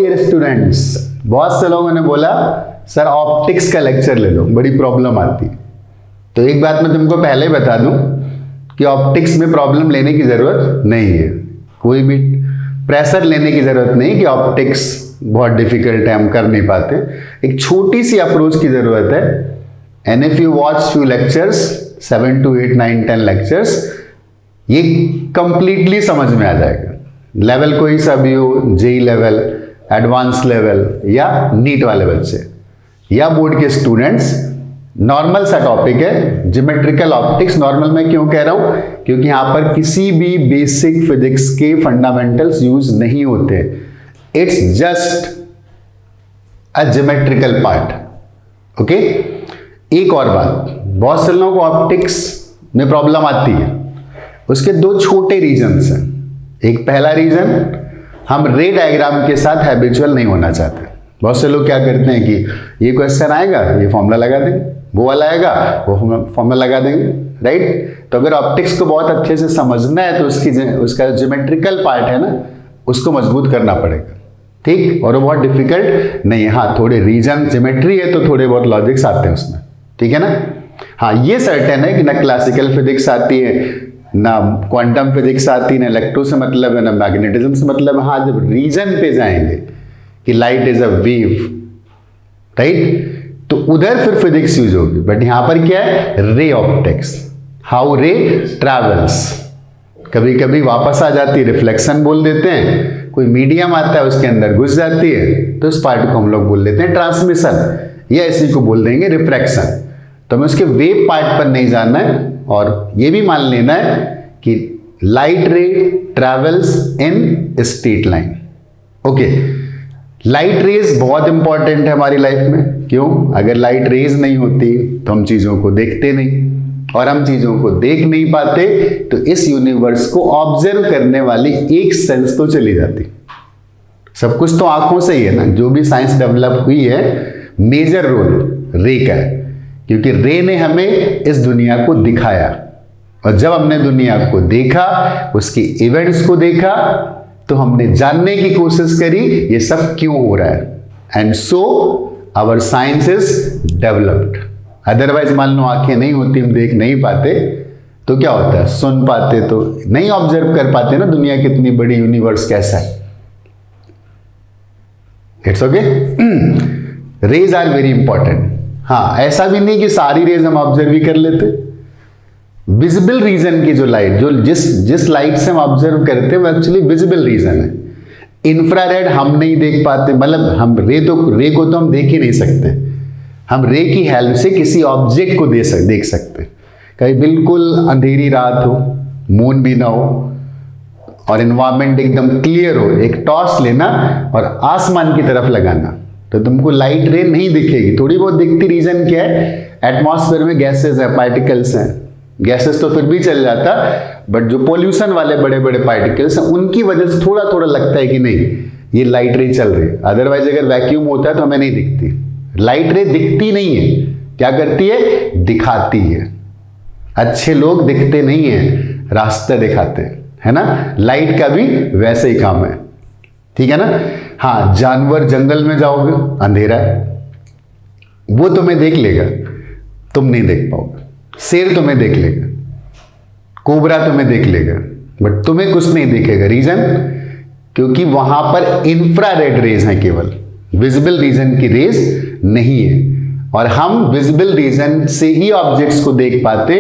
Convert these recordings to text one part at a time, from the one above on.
Dear students, बहुत से लोगों ने बोला सर ऑप्टिक्स का लेक्चर ले लो, बड़ी प्रॉब्लम आती। तो एक बात मैं तुमको पहले ही बता दूं कि ऑप्टिक्स में प्रॉब्लम लेने की जरूरत नहीं है, कोई भी प्रेशर लेने की जरूरत नहीं कि ऑप्टिक्स बहुत डिफिकल्ट है, हम कर नहीं पाते। एक छोटी सी अप्रोच की जरूरत है, and if you watch few lectures 7 to 8 9 10 lectures, ये कंप्लीटली समझ में आ जाएगा। लेवल कोई सा भी हो, जेई लेवल, एडवांस लेवल या नीट वाले बच्चे या बोर्ड के स्टूडेंट्स, नॉर्मल सा टॉपिक है ज्योमेट्रिकल ऑप्टिक्स। नॉर्मल मैं क्यों कह रहा हूं, क्योंकि यहां पर किसी भी बेसिक फिजिक्स के फंडामेंटल्स यूज नहीं होते, it's just a geometrical path. Okay, एक और बात, बहुत से लोगों को ऑप्टिक्स में प्रॉब्लम आती है, उसके दो छोटे रीजंस हैं। एक पहला रीजन, हम रे डायग्राम के साथ हैबिचुअल नहीं होना चाहते। बहुत से लोग क्या करते हैं कि ये क्वेश्चन आएगा, ये फॉर्मूला लगा देंगे, वो वाला आएगा, वो फॉर्मूला लगा देंगे, राइट। तो अगर ऑप्टिक्स को बहुत अच्छे से समझना है तो उसका ज्योमेट्रिकल पार्ट है ना, उसको मजबूत करना पड़ेगा, ठीक। और वो बहुत डिफिकल्ट नहीं है। हाँ, थोड़े रीजन ज्योमेट्री है तो थोड़े बहुत लॉजिक्स आते हैं उसमें, ठीक है ना। हाँ, ये सर्टेन है कि ना क्लासिकल फिजिक्स आती है, ना क्वांटम फिजिक्स आती है, ना इलेक्ट्रो से मतलब है, ना मैग्नेटिज्म से मतलब है। हाँ, जब रीजन पे जाएंगे कि light is a wave, right, तो उधर फिर फिजिक्स यूज होगी। बट यहां पर क्या है, रे ऑप्टिक्स, हाउ रे ट्रैवल्स। कभी कभी वापस आ जाती है, रिफ्लेक्शन बोल देते हैं, कोई मीडियम आता है उसके अंदर घुस जाती है, तो इस पार्ट को हम लोग बोल देते हैं ट्रांसमिशन, या इसी को बोल देंगे रिफ्रैक्शन। तो हमें उसके वेव पार्ट पर नहीं जाना है, और ये भी मान लेना है कि लाइट रे travels in straight line. Okay, light rays बहुत इंपॉर्टेंट है हमारी लाइफ में। क्यों? अगर लाइट रेज नहीं होती तो हम चीजों को देखते नहीं, और हम चीजों को देख नहीं पाते तो इस यूनिवर्स को ऑब्जर्व करने वाली एक सेंस तो चली जाती। सब कुछ तो आंखों से ही है ना, जो भी साइंस डेवलप हुई है, मेजर रोल रे का है, क्योंकि रे ने हमें इस दुनिया को दिखाया, और जब हमने दुनिया को देखा, उसके इवेंट्स को देखा, तो हमने जानने की कोशिश करी ये सब क्यों हो रहा है, and so our science is developed. Otherwise मान लो आंखें नहीं होती, हम देख नहीं पाते, तो क्या होता है, सुन पाते तो नहीं ऑब्जर्व कर पाते ना दुनिया कितनी बड़ी, यूनिवर्स कैसा है। It's okay, rays are very important. हाँ, ऐसा भी नहीं कि सारी रेज हम ऑब्जर्व ही कर लेते। विजिबल रीजन की जो लाइट, जो जिस लाइट से हम ऑब्जर्व करते हैं वो एक्चुअली विजिबल रीजन है। इंफ्रारेड हम नहीं देख पाते, मतलब हम रे को तो हम देख ही नहीं सकते। हम रे की हेल्प से किसी ऑब्जेक्ट को देख सकते। कहीं बिल्कुल अंधेरी रात हो, मून भी ना हो, और एनवायरमेंट एकदम क्लियर हो, एक टॉर्च लेना और आसमान की तरफ लगाना, तो तुमको लाइट रे नहीं दिखेगी। थोड़ी बहुत दिखती, रीजन क्या है, एटमॉस्फेयर में गैसेस है, पार्टिकल्स हैं। गैसेस तो फिर भी चल जाता, बट जो पोल्यूशन वाले बड़े बड़े पार्टिकल्स हैं, उनकी वजह से थोड़ा थोड़ा लगता है कि नहीं ये लाइट रे चल रही है। अदरवाइज अगर वैक्यूम होता है तो हमें नहीं दिखती। लाइट रे दिखती नहीं है, क्या करती है, दिखाती है। अच्छे लोग दिखते नहीं है, रास्ते दिखाते हैं, है ना। लाइट का भी वैसे ही काम है, ठीक है ना। हाँ, जानवर जंगल में जाओगे, अंधेरा है, वो तुम्हें देख लेगा, तुम नहीं देख पाओगे। शेर तुम्हें देख लेगा, कोबरा तुम्हें देख लेगा, बट तुम्हें कुछ नहीं दिखेगा। रीजन, क्योंकि वहां पर इंफ्रारेड रेज हैं, केवल विजिबल रीजन की रेज नहीं है। और हम विजिबल रीजन से ही ऑब्जेक्ट्स को देख पाते,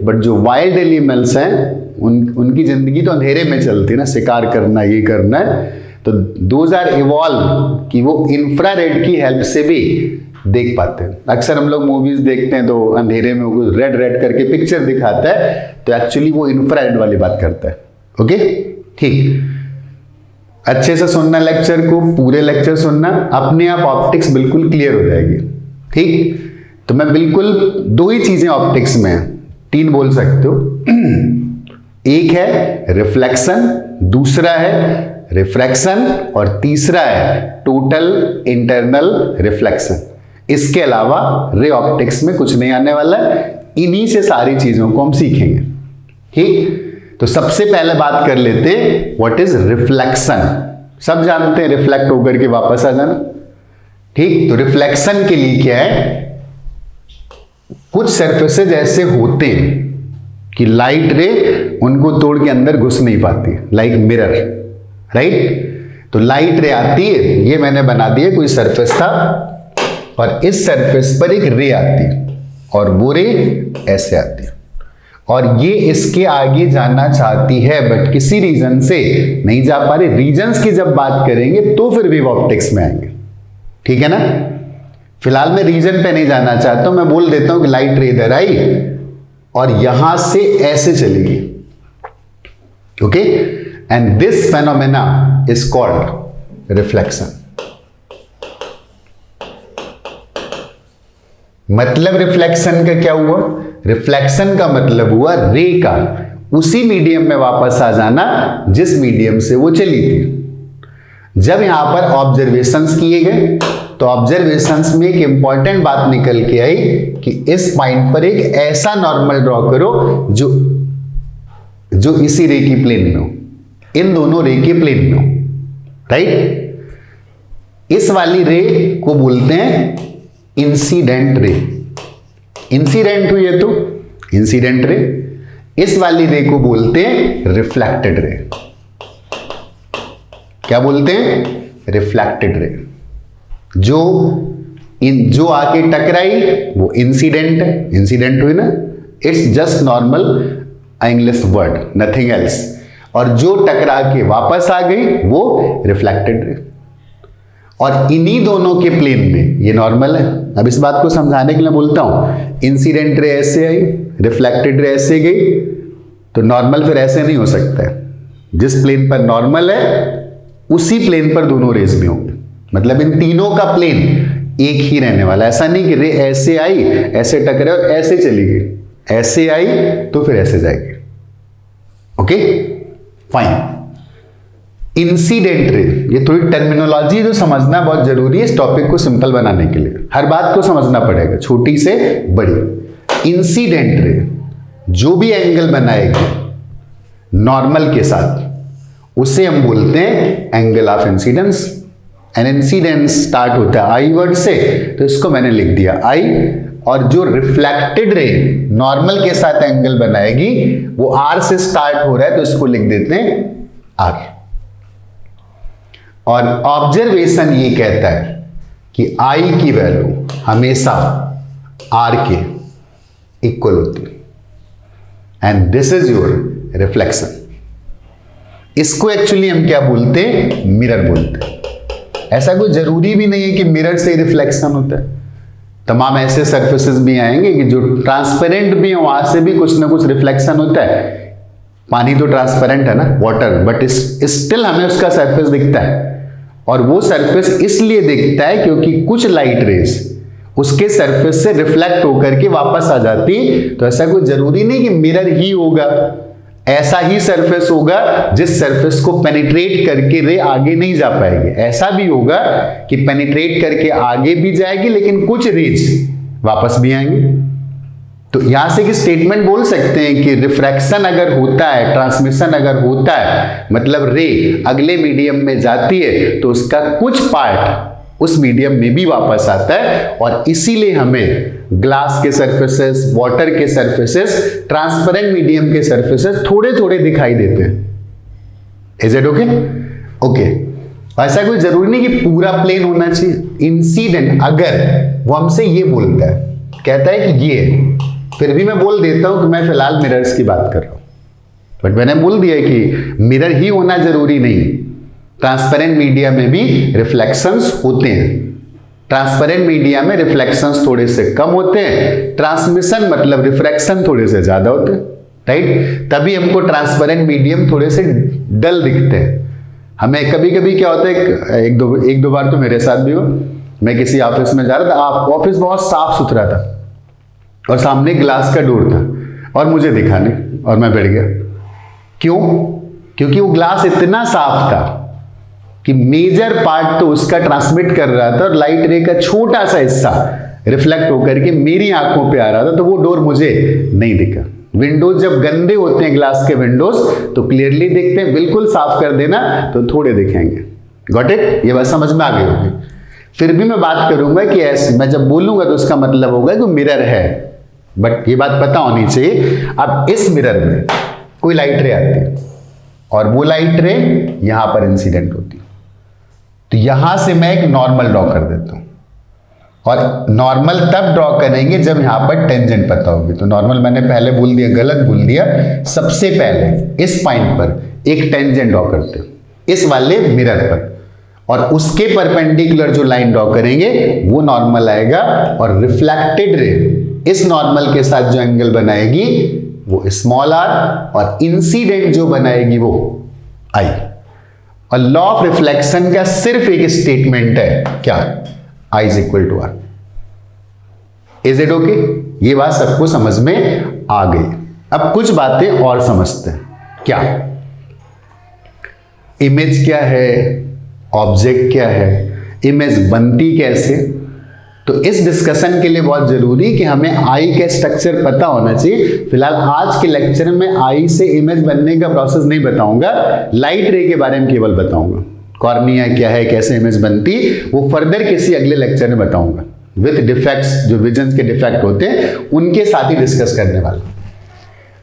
बट जो वाइल्ड एनिमल्स हैं उनकी जिंदगी तो अंधेरे में चलती है ना, शिकार करना, ये करना है। तो दोज आर इवॉल्व कि वो इंफ्रारेड की हेल्प से भी देख पाते हैं। अक्सर हम लोग मूवीज देखते हैं तो अंधेरे में वो रेड रेड करके पिक्चर दिखाता है, तो एक्चुअली वो इंफ्रारेड वाली बात करता है। ओके, ठीक, अच्छे से सुनना लेक्चर को, पूरे लेक्चर सुनना, अपने आप ऑप्टिक्स बिल्कुल क्लियर हो जाएगी, ठीक। तो मैं बिल्कुल दो ही चीजें ऑप्टिक्स में, तीन बोल सकते हो। एक है रिफ्लेक्शन, दूसरा है रिफ्रैक्शन, और तीसरा है टोटल इंटरनल रिफ्लेक्शन। इसके अलावा रे ऑप्टिक्स में कुछ नहीं आने वाला है। इन्हीं से सारी चीजों को हम सीखेंगे, ठीक। तो सबसे पहले बात कर लेते व्हाट इज रिफ्लेक्शन। सब जानते हैं रिफ्लेक्ट होकर के वापस आ जाना। ठीक, तो रिफ्लेक्शन के लिए क्या है, कुछ सरफेसेज ऐसे होते हैं कि लाइट रे उनको तोड़ के अंदर घुस नहीं पाती, लाइक मिरर, राइट। तो लाइट रे आती है, ये मैंने बना दिया कोई सरफेस था और इस सरफेस पर एक रे आती है और वो रे ऐसे आती है और ये इसके आगे जाना चाहती है बट किसी रीजन से नहीं जा पा रही। रीजन्स की जब बात करेंगे तो फिर वेव ऑप्टिक्स में आएंगे, ठीक है ना। फिलहाल मैं रीजन पे नहीं जाना चाहता हूं, मैं बोल देता हूं कि लाइट रे इधर आई और यहां से ऐसे चली गई, okay, and this phenomena is called reflection. मतलब रिफ्लेक्शन का क्या हुआ, रिफ्लेक्शन का मतलब हुआ रे का उसी मीडियम में वापस आ जाना जिस मीडियम से वो चली थी। जब यहां पर ऑब्जर्वेशंस किए गए तो ऑब्जर्वेशंस में एक इंपॉर्टेंट बात निकल के आई कि इस पॉइंट पर एक ऐसा नॉर्मल ड्रॉ करो जो इसी रे की प्लेन में हो, इन दोनों रे के प्लेन में हो, राइट। इस वाली रे को बोलते हैं इंसिडेंट रे। इंसिडेंट हुई है तो इंसिडेंट रे। इस वाली रे को बोलते हैं रिफ्लेक्टेड रे। क्या बोलते हैं, रिफ्लेक्टेड रे। जो आके टकराई वो इंसिडेंट है, इंसिडेंट हुई ना, it's just normal English word, nothing else. और जो टकरा के वापस आ गई वो रिफ्लेक्टेड रे। और इन्हीं दोनों के प्लेन में ये नॉर्मल है। अब इस बात को समझाने के लिए बोलता हूं, इंसिडेंट रे ऐसे आई, रिफ्लेक्टेड रे ऐसे गई, तो नॉर्मल फिर ऐसे नहीं हो सकता है। जिस प्लेन पर नॉर्मल है उसी प्लेन पर दोनों रेस भी होंगे। मतलब इन तीनों का प्लेन एक ही रहने वाला, ऐसा नहीं कि रे ऐसे आई, ऐसे टकराई और ऐसे चली गई, ऐसे आई तो फिर ऐसे जाएगी, ओके फाइन। इंसिडेंट रे, ये थोड़ी टर्मिनोलॉजी जो समझना बहुत जरूरी है इस टॉपिक को सिंपल बनाने के लिए। हर बात को समझना पड़ेगा, छोटी से बड़ी। इंसिडेंट रे जो भी एंगल बनाएगी नॉर्मल के साथ उसे हम बोलते हैं angle of incidence. And incidence start होता है आई वर्ड से, तो इसको मैंने लिख दिया आई। और जो रिफ्लेक्टेड रे नॉर्मल के साथ एंगल बनाएगी वो आर से स्टार्ट हो रहा है, तो इसको लिख देते हैं आर। और ऑब्जर्वेशन ये कहता है कि आई की वैल्यू हमेशा आर के इक्वल होती है and this is your reflection. इसको एक्चुअली हम क्या बोलते हैं, मिरर बोलते हैं। ऐसा कोई जरूरी भी नहीं है कि मिरर से रिफ्लेक्शन होता है। तमाम ऐसे सरफेसेस भी आएंगे कि जो ट्रांसपेरेंट भी है, वहां से भी कुछ ना कुछ रिफ्लेक्शन होता है। पानी तो ट्रांसपेरेंट है ना, वाटर, बट स्टिल हमें उसका सरफेस दिखता है। और वो सरफेस इसलिए दिखता है क्योंकि कुछ लाइट रेस उसके सरफेस से रिफ्लेक्ट होकर के वापस आ जाती। तो ऐसा कोई जरूरी नहीं कि मिरर ही होगा, ऐसा ही सरफेस होगा जिस सरफेस को पेनिट्रेट करके रे आगे नहीं जा पाएगी। ऐसा भी होगा कि पेनिट्रेट करके आगे भी जाएगी लेकिन कुछ रेज वापस भी आएंगे। तो यहां से कि स्टेटमेंट बोल सकते हैं कि रिफ्रैक्शन अगर होता है, ट्रांसमिशन अगर होता है, मतलब रे अगले मीडियम में जाती है तो उसका कुछ पार्ट उस मीडियम में भी वापस आता है। और इसीलिए हमें ग्लास के सरफेसेस, वाटर के सरफेसेस, ट्रांसपेरेंट मीडियम के सरफेसेस थोड़े थोड़े दिखाई देते हैं। Is it okay? ओके, ऐसा कोई जरूरी नहीं कि पूरा प्लेन होना चाहिए। इंसिडेंट अगर वो हमसे ये बोलता है, कहता है कि ये है, फिर भी मैं बोल देता हूं कि मैं फिलहाल मिरर्स की बात कर रहा हूं, बट मैंने बोल दिया कि मिरर ही होना जरूरी नहीं। ट्रांसपेरेंट मीडिया में भी रिफ्लेक्शंस होते हैं। ट्रांसपेरेंट मीडिया में रिफ्लेक्शंस थोड़े से कम होते हैं, ट्रांसमिशन मतलब रिफ्रैक्शन थोड़े से ज्यादा होते हैं, राइट। तभी हमको ट्रांसपेरेंट मीडियम थोड़े से डल दिखते हैं। हमें कभी कभी क्या होता है, एक दो बार तो मेरे साथ भी हो, मैं किसी ऑफिस में जा रहा था, ऑफिस बहुत साफ सुथरा था और सामने ग्लास का डोर था और मुझे दिखा नहीं और मैं बैठ गया। क्यों? क्योंकि वो ग्लास इतना साफ था कि मेजर पार्ट तो उसका ट्रांसमिट कर रहा था और लाइट रे का छोटा सा हिस्सा रिफ्लेक्ट होकर के मेरी आंखों पे आ रहा था, तो वो डोर मुझे नहीं दिखा। विंडोज जब गंदे होते हैं, ग्लास के विंडोज, तो क्लियरली दिखते हैं, बिल्कुल साफ कर देना तो थोड़े दिखेंगे, गॉट इट? ये बात समझ में आ गई होगी। फिर भी मैं बात करूंगा कि ऐसे मैं जब बोलूंगा तो उसका मतलब होगा कि मिरर है, बट ये बात पता होनी चाहिए। अब इस मिरर में कोई लाइट रे आती है और वो लाइट रे यहां पर इंसिडेंट होती है, तो यहां से मैं एक नॉर्मल ड्रॉ कर देता हूं, और नॉर्मल तब ड्रॉ करेंगे जब यहां पर टेंजेंट पता होगी। तो नॉर्मल मैंने पहले बोल दिया, गलत बोल दिया। सबसे पहले इस पॉइंट पर एक टेंजेंट ड्रॉ करते हैं इस वाले मिरर पर, और उसके परपेंडिकुलर जो लाइन ड्रॉ करेंगे वो नॉर्मल आएगा, और रिफ्लेक्टेड रे इस नॉर्मल के साथ जो एंगल बनाएगी वो स्मॉल आर, और इंसिडेंट जो बनाएगी वो आई। और लॉ ऑफ रिफ्लेक्शन का सिर्फ एक स्टेटमेंट है, क्या? I is equal to R. Is it okay? ये बात सबको समझ में आ गई। अब कुछ बातें और समझते हैं। क्या इमेज क्या है, ऑब्जेक्ट क्या है, इमेज बनती कैसे? तो इस डिस्कशन के लिए बहुत जरूरी कि हमें आई का स्ट्रक्चर पता होना चाहिए। फिलहाल आज के लेक्चर में आई से इमेज बनने का प्रोसेस नहीं बताऊंगा, लाइट रे के बारे में केवल बताऊंगा। कॉर्निया क्या है, कैसे इमेज बनती, वो फर्दर किसी अगले लेक्चर में बताऊंगा, विद डिफेक्ट्स, जो विजन के डिफेक्ट होते हैं उनके साथ ही डिस्कस करने वाला।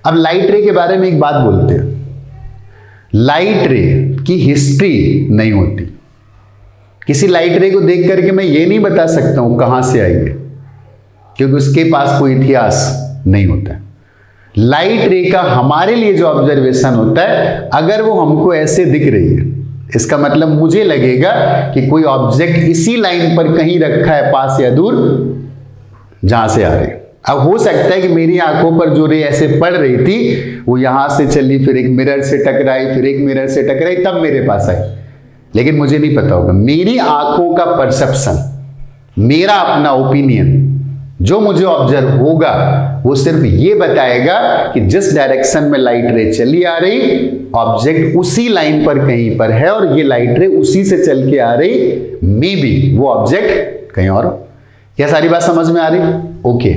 अब लाइट रे के बारे में एक बात बोलते हैं, लाइट रे की हिस्ट्री नहीं होती। किसी लाइट रे को देख करके मैं ये नहीं बता सकता हूं कहां से आई है, क्योंकि उसके पास कोई इतिहास नहीं होता है। लाइट रे का हमारे लिए जो ऑब्जर्वेशन होता है, अगर वो हमको ऐसे दिख रही है, इसका मतलब मुझे लगेगा कि कोई ऑब्जेक्ट इसी लाइन पर कहीं रखा है, पास या दूर, जहां से आ रही है। अब हो सकता है कि मेरी आंखों पर जो रे ऐसे पड़ रही थी वो यहां से चली, फिर एक मिरर से टकराई, फिर एक मिरर से टकराई, तब मेरे पास आई, लेकिन मुझे नहीं पता होगा। मेरी आंखों का परसेप्शन, मेरा अपना ओपिनियन, जो मुझे ऑब्जर्व होगा वो सिर्फ ये बताएगा कि जिस डायरेक्शन में लाइट रे चली आ रही, ऑब्जेक्ट उसी लाइन पर कहीं पर है, और ये लाइट रे उसी से चल के आ रही, मे बी वो ऑब्जेक्ट कहीं और। क्या सारी बात समझ में आ रही? ओके।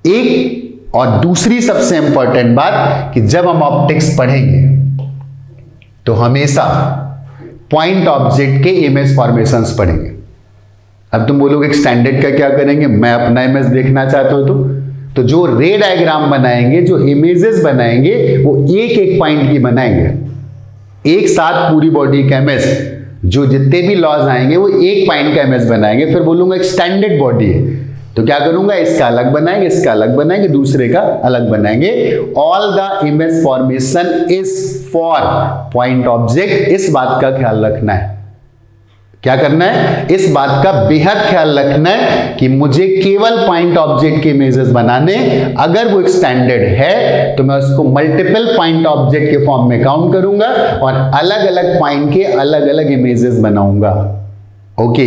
एक और दूसरी सबसे इंपॉर्टेंट बात कि जब हम ऑप्टिक्स पढ़ेंगे तो हमेशा पॉइंट ऑब्जेक्ट के इमेज फॉर्मेशंस पढ़ेंगे। अब तुम बोलोगे स्टैंडर्ड का क्या करेंगे, मैं अपना इमेज देखना चाहता हूं तो जो रे डायग्राम बनाएंगे, जो इमेजेस बनाएंगे, वो एक एक पॉइंट की बनाएंगे, एक साथ पूरी बॉडी का इमेज, जो जितने भी लॉज आएंगे वो एक पॉइंट का इमेज बनाएंगे। फिर बोलूंगा एक स्टैंडर्ड बॉडी है, तो क्या करूंगा, इसका अलग बनाएंगे, इसका अलग बनाएंगे, दूसरे का अलग बनाएंगे। All the image formation is for point object. इस बात का ख्याल रखना है। क्या करना है? इस बात का बेहद ख्याल रखना है कि मुझे केवल पॉइंट ऑब्जेक्ट के इमेजेस बनाने, अगर वो एक स्टैंडर्ड है तो मैं उसको मल्टीपल पॉइंट ऑब्जेक्ट के फॉर्म में काउंट करूंगा और अलग अलग पॉइंट के अलग अलग इमेजेस बनाऊंगा। ओके,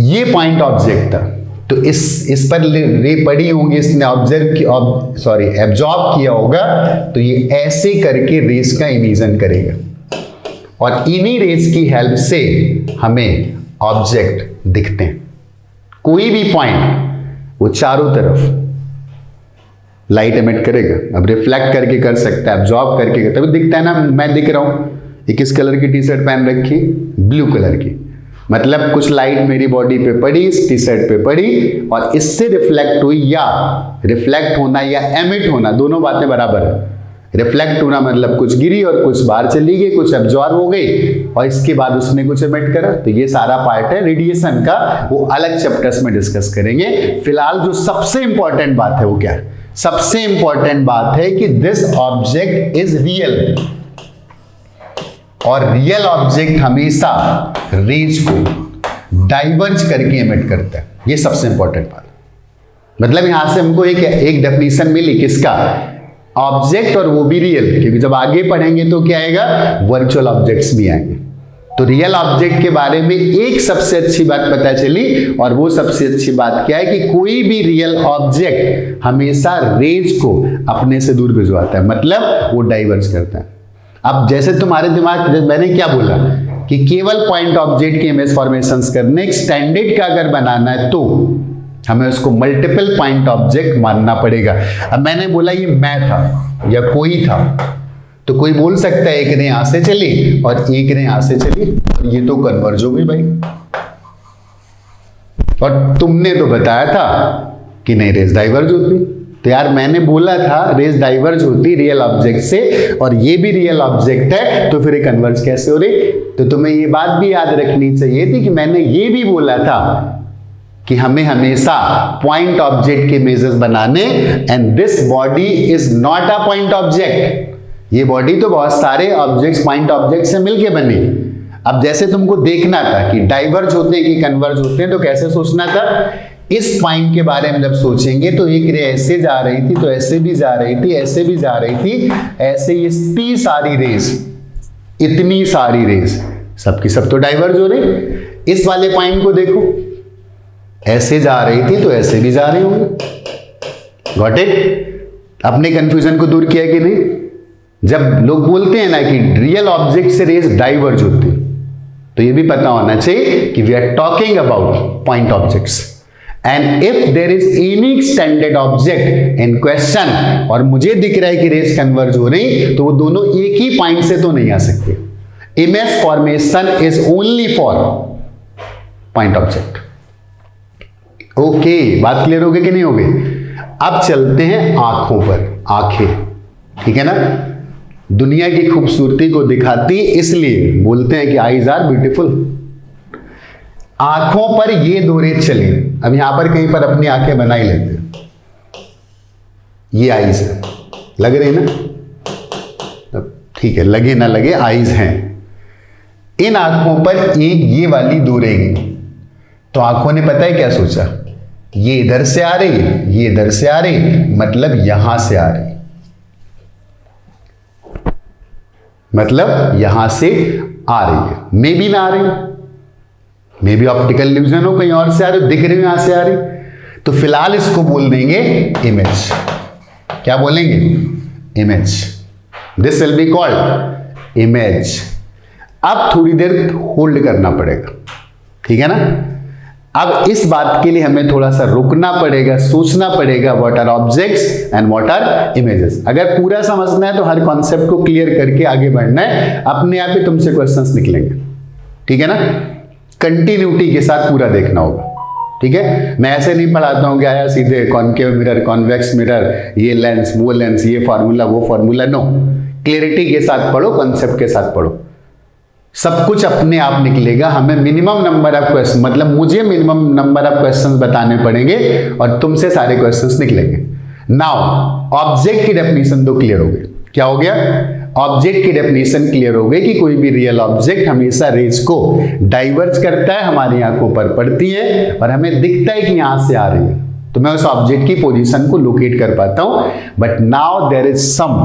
ये पॉइंट ऑब्जेक्ट था, तो इस पर रे पड़ी होंगी, इसने एब्जॉर्ब किया होगा, तो ये ऐसे करके रेस का इमिशन करेगा, और इन्हीं रेस की हेल्प से हमें ऑब्जेक्ट दिखते हैं। कोई भी पॉइंट वो चारों तरफ लाइट एमिट करेगा। अब रिफ्लेक्ट करके कर सकता है, एब्जॉर्ब करके, तभी दिखता है ना। मैं दिख रहा हूं, ये किस कलर की टी शर्ट पहन रखी, ब्लू कलर की, मतलब कुछ लाइट मेरी बॉडी पे पड़ी, इस टी शर्ट पे पड़ी, और इससे रिफ्लेक्ट हुई, या रिफ्लेक्ट होना या एमिट होना, दोनों बातें बराबर है। रिफ्लेक्ट होना मतलब कुछ गिरी और कुछ बाहर चली गई, कुछ एब्जॉर्ब हो गई, और इसके बाद उसने कुछ एमिट करा, तो ये सारा पार्ट है रेडिएशन का, वो अलग चैप्टर्स में डिस्कस करेंगे। फिलहाल जो सबसे इंपॉर्टेंट बात है वो क्या है? सबसे इंपॉर्टेंट बात है कि दिस ऑब्जेक्ट इज रियल, और रियल ऑब्जेक्ट हमेशा रेज को डाइवर्ज करके एमिट करता है। ये सबसे इंपॉर्टेंट बात, मतलब यहां से हमको एक डेफिनेशन मिली, किसका? ऑब्जेक्ट, और वो भी रियल, क्योंकि जब आगे पढ़ेंगे तो क्या आएगा, वर्चुअल ऑब्जेक्ट्स भी आएंगे। तो रियल ऑब्जेक्ट के बारे में एक सबसे अच्छी बात पता चली, और वो सबसे अच्छी बात क्या है कि कोई भी रियल ऑब्जेक्ट हमेशा रेज को अपने से दूर भिजवाता है, मतलब वो डाइवर्ज करता है। अब जैसे तुम्हारे दिमाग, मैंने क्या बोला कि केवल पॉइंट ऑब्जेक्ट के इमेज फॉर्मेशंस करने, एक स्टैंडर्ड का अगर बनाना है तो हमें उसको मल्टीपल पॉइंट ऑब्जेक्ट मानना पड़ेगा। अब मैंने बोला ये मैं था या कोई था, तो कोई बोल सकता है एक ने यहां से चली और एक ने यहां से चली और ये तो कन्वर्ज हो गई भाई। और तुमने तो बताया था कि नहीं रेस डाइवर्ज होती। तो यार मैंने बोला था रेस डाइवर्ज होती रियल ऑब्जेक्ट से, और ये भी रियल ऑब्जेक्ट है, तो फिर ये कन्वर्ज कैसे हो रही। तो तुम्हें ये बात भी याद रखनी चाहिए थी कि मैंने ये भी बोला था कि हमें हमेशा पॉइंट ऑब्जेक्ट के इमेजेस बनाने, and this body is not a point object. ये बॉडी तो बहुत सारे ऑब्जेक्ट्स पॉइंट ऑब्जेक्ट से मिलके बनी। अब जैसे तुमको देखना था कि डाइवर्ज होते हैं कि कन्वर्ज होते हैं, तो कैसे सोचना था, इस पॉइंट के बारे में जब सोचेंगे तो एक रे ऐसे जा रही थी, तो ऐसे भी जा रही थी, ऐसे भी जा रही थी, ऐसे ये इतनी सारी रेस, इतनी सारी रेस सबकी सब तो डाइवर्ज हो रही। इस वाले पॉइंट को देखो, ऐसे जा रही थी तो ऐसे भी जा रही होंगी। Got it? अपने कंफ्यूजन को दूर किया कि नहीं? जब लोग बोलते हैं ना कि रियल ऑब्जेक्ट से रेस डाइवर्ज होती, तो ये भी पता होना चाहिए कि we are talking about point objects, and if there is any standard object in question और मुझे दिख रहा है कि रेस कन्वर्ज हो रही, तो वो दोनों एक ही पॉइंट से तो नहीं आ सकते। Image formation is only for point object. Okay, बात क्लियर हो गई कि नहीं हो गई? अब चलते हैं आंखों पर। आंखें, ठीक है ना, दुनिया की खूबसूरती को दिखाती, इसलिए बोलते हैं कि आईज आर ब्यूटीफुल। आंखों पर ये दो रेस चली। अब यहां पर कहीं पर अपनी आंखें बना ही लेते हैं। ये आईज है, लग रही ना? ठीक है, लगे ना लगे आईज हैं। इन आंखों पर एक ये वाली दो रहेगी, तो आंखों ने पता है क्या सोचा, ये इधर से आ रही, ये इधर से आ रही, मतलब यहां से आ रही, मतलब यहां से आ रही है। मे भी ना आ रही, मे भी ऑप्टिकल इल्यूजन हो, कहीं और से आ रही, दिख रही यहां से आ रही, तो फिलहाल इसको बोल देंगे इमेज। क्या बोलेंगे? Image. This will be called image. अब थोड़ी देर होल्ड करना पड़ेगा, ठीक है ना? अब इस बात के लिए हमें थोड़ा सा रुकना पड़ेगा, सोचना पड़ेगा, what are objects and what are images. अगर पूरा समझना है तो हर कॉन्सेप्ट को क्लियर करके आगे बढ़ना है, अपने आप ही तुमसे क्वेश्चंस निकलेंगे, ठीक है ना? कंटिन्यूटी के साथ पूरा देखना होगा, ठीक है? मैं ऐसे नहीं पढ़ाता हूं कि आया सीधे कॉनकेव मिरर, कॉन्वेक्स मिरर, ये लेंस, वो लेंस, ये फार्मूला, वो फार्मूला। नो, क्लियरिटी के साथ पढ़ो, कॉन्सेप्ट के साथ पढ़ो, सब कुछ अपने आप निकलेगा। हमें मिनिमम नंबर ऑफ क्वेश्चन, मतलब मुझे मिनिमम नंबर ऑफ क्वेश्चंस बताने पड़ेंगे और तुमसे सारे क्वेश्चंस निकलेंगे। नाउ ऑब्जेक्ट की डेफिनेशन तो क्लियर हो गई। क्या हो गया? ऑब्जेक्ट की डेफिनेशन क्लियर हो गई कि कोई भी रियल ऑब्जेक्ट हमेशा रेज को डाइवर्ज करता है, हमारी आंखों पर पड़ती है और हमें दिखता है कि यहां से आ रही है, तो मैं उस ऑब्जेक्ट की पोजीशन को लोकेट कर पाता हूं। But now there is some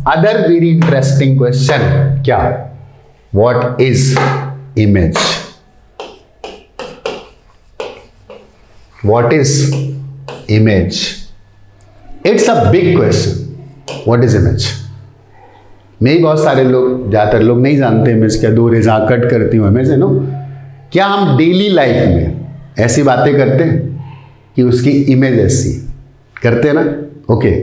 other very interesting question. क्या? What is image? What is image? It's a big question. What is image? नहीं, बहुत सारे लोग, ज्यादातर लोग नहीं जानते इमेज क्या। दो रेज़ा कट करती हूँ इमेज है नो। क्या हम डेली लाइफ में ऐसी बातें करते हैं कि उसकी इमेज ऐसी करते हैं ना? ओके,